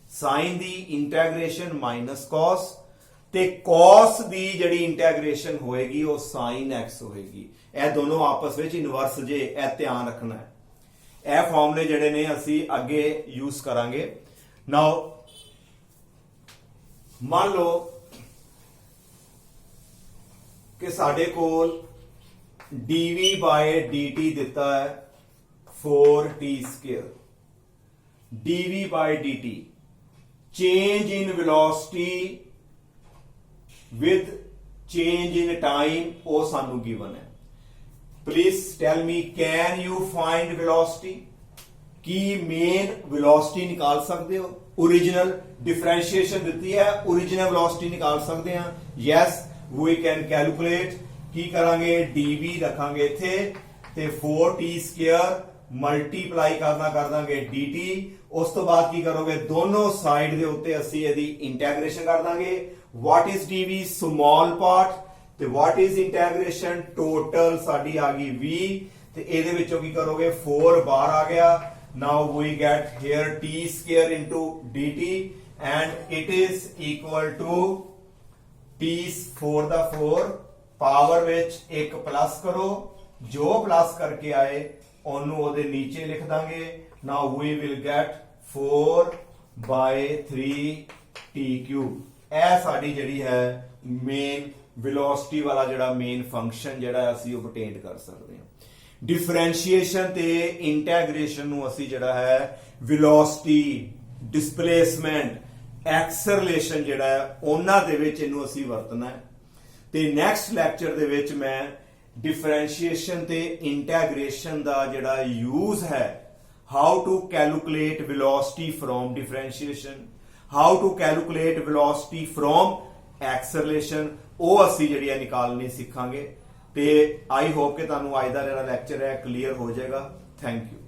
sin ਦੀ integration -cos ਤੇ cos ਦੀ ਜਿਹੜੀ ਇੰਟੈਗ੍ਰੇਸ਼ਨ ਹੋਏਗੀ ਉਹ sin x ਹੋਏਗੀ। ਇਹ ਦੋਨੋਂ ਆਪਸ ਵਿੱਚ ਇਨਵਰਸ ਜੇ, ਇਹ ਧਿਆਨ ਰੱਖਣਾ ਹੈ। ਇਹ ਫਾਰਮੂਲੇ ਜਿਹੜੇ ਨੇ ਅਸੀਂ ਅੱਗੇ ਯੂਜ਼ ਕਰਾਂਗੇ। ਨਾਓ ਮੰਨ ਲਓ ਕਿ ਸਾਡੇ ਕੋਲ dv by dt ਦਿੱਤਾ ਹੈ 4t²। dv by dt change in velocity with change in time ਉਹ ਸਾਨੂੰ given ਹੈ। Please tell me, can you find velocity? Ki main velocity ਨਿਕਾਲ ਸਕਦੇ ਹੋ? ओरिजिनल डिफरेंशिएशन ਦਿੱਤੀ ਹੈ, ओरिजिनल velocity ਨਿਕਾਲ ਸਕਦੇ ਹਾਂ। yes we can calculate। ਕੀ ਕਰਾਂਗੇ? dv ਰੱਖਾਂਗੇ ਇੱਥੇ ਤੇ 4t² ਮਲਟੀਪਲਾਈ ਕਰ ਦਾਂਗੇ dt। ਉਸ ਤੋਂ ਬਾਅਦ ਕੀ ਕਰੋਗੇ? ਦੋਨੋਂ ਸਾਈਡ ਦੇ ਉੱਤੇ ਅਸੀਂ ਇਹਦੀ ਇੰਟੈਗ੍ਰੇਸ਼ਨ ਕਰ ਦਾਂਗੇ। what is dv? small part ਤੇ what is integration? total ਸਾਡੀ ਆ ਗਈ v ਤੇ ਇਹਦੇ ਵਿੱਚੋਂ ਕੀ ਕਰੋਗੇ? 4 ਬਾਹਰ ਆ ਗਿਆ। now we get here t² into dt and it is equal to t4 the 4 power ਵਿੱਚ ਇੱਕ ਪਲੱਸ ਕਰੋ, ਜੋ ਪਲੱਸ ਕਰਕੇ ਆਏ ਉਹਨੂੰ ਉਹਦੇ ਨੀਚੇ ਲਿਖ ਦਾਂਗੇ। now we will get 4/3t³। ਇਹ ਸਾਡੀ ਜਿਹੜੀ ਹੈ ਮੇਨ velocity ਵਾਲਾ ਜਿਹੜਾ ਮੇਨ ਫੰਕਸ਼ਨ ਜਿਹੜਾ ਅਸੀਂ obtain ਕਰ ਸਕਦੇ ਹਾਂ। ਡਿਫਰੈਂਸ਼ੀਏਸ਼ਨ ਤੇ ਇੰਟੈਗ੍ਰੇਸ਼ਨ ਨੂੰ ਅਸੀਂ ਜਿਹੜਾ ਹੈ velocity, displacement, ਐਕਸਲਰੇਸ਼ਨ ਜਿਹੜਾ ਹੈ ਉਹਨਾਂ ਦੇ ਵਿੱਚ ਇਹਨੂੰ ਅਸੀਂ ਵਰਤਣਾ ਹੈ। ਤੇ ਨੈਕਸਟ ਲੈਕਚਰ ਦੇ ਵਿੱਚ ਮੈਂ ਡਿਫਰੈਂਸ਼ੀਏਸ਼ਨ ਤੇ ਇੰਟੈਗ੍ਰੇਸ਼ਨ ਦਾ ਜਿਹੜਾ ਯੂਜ਼ ਹੈ, how to calculate velocity from differentiation, how to calculate velocity from acceleration, ਉਹ ਅਸੀਂ ਜਿਹੜੀ ਹੈ ਨਿਕਾਲਣੀ ਸਿੱਖਾਂਗੇ। ਤੇ ਆਈ ਹੋਪ ਕਿ ਤੁਹਾਨੂੰ ਅੱਜ ਦਾ ਜਿਹੜਾ ਲੈਕਚਰ ਹੈ ਕਲੀਅਰ ਹੋ ਜਾਏਗਾ। Thank you.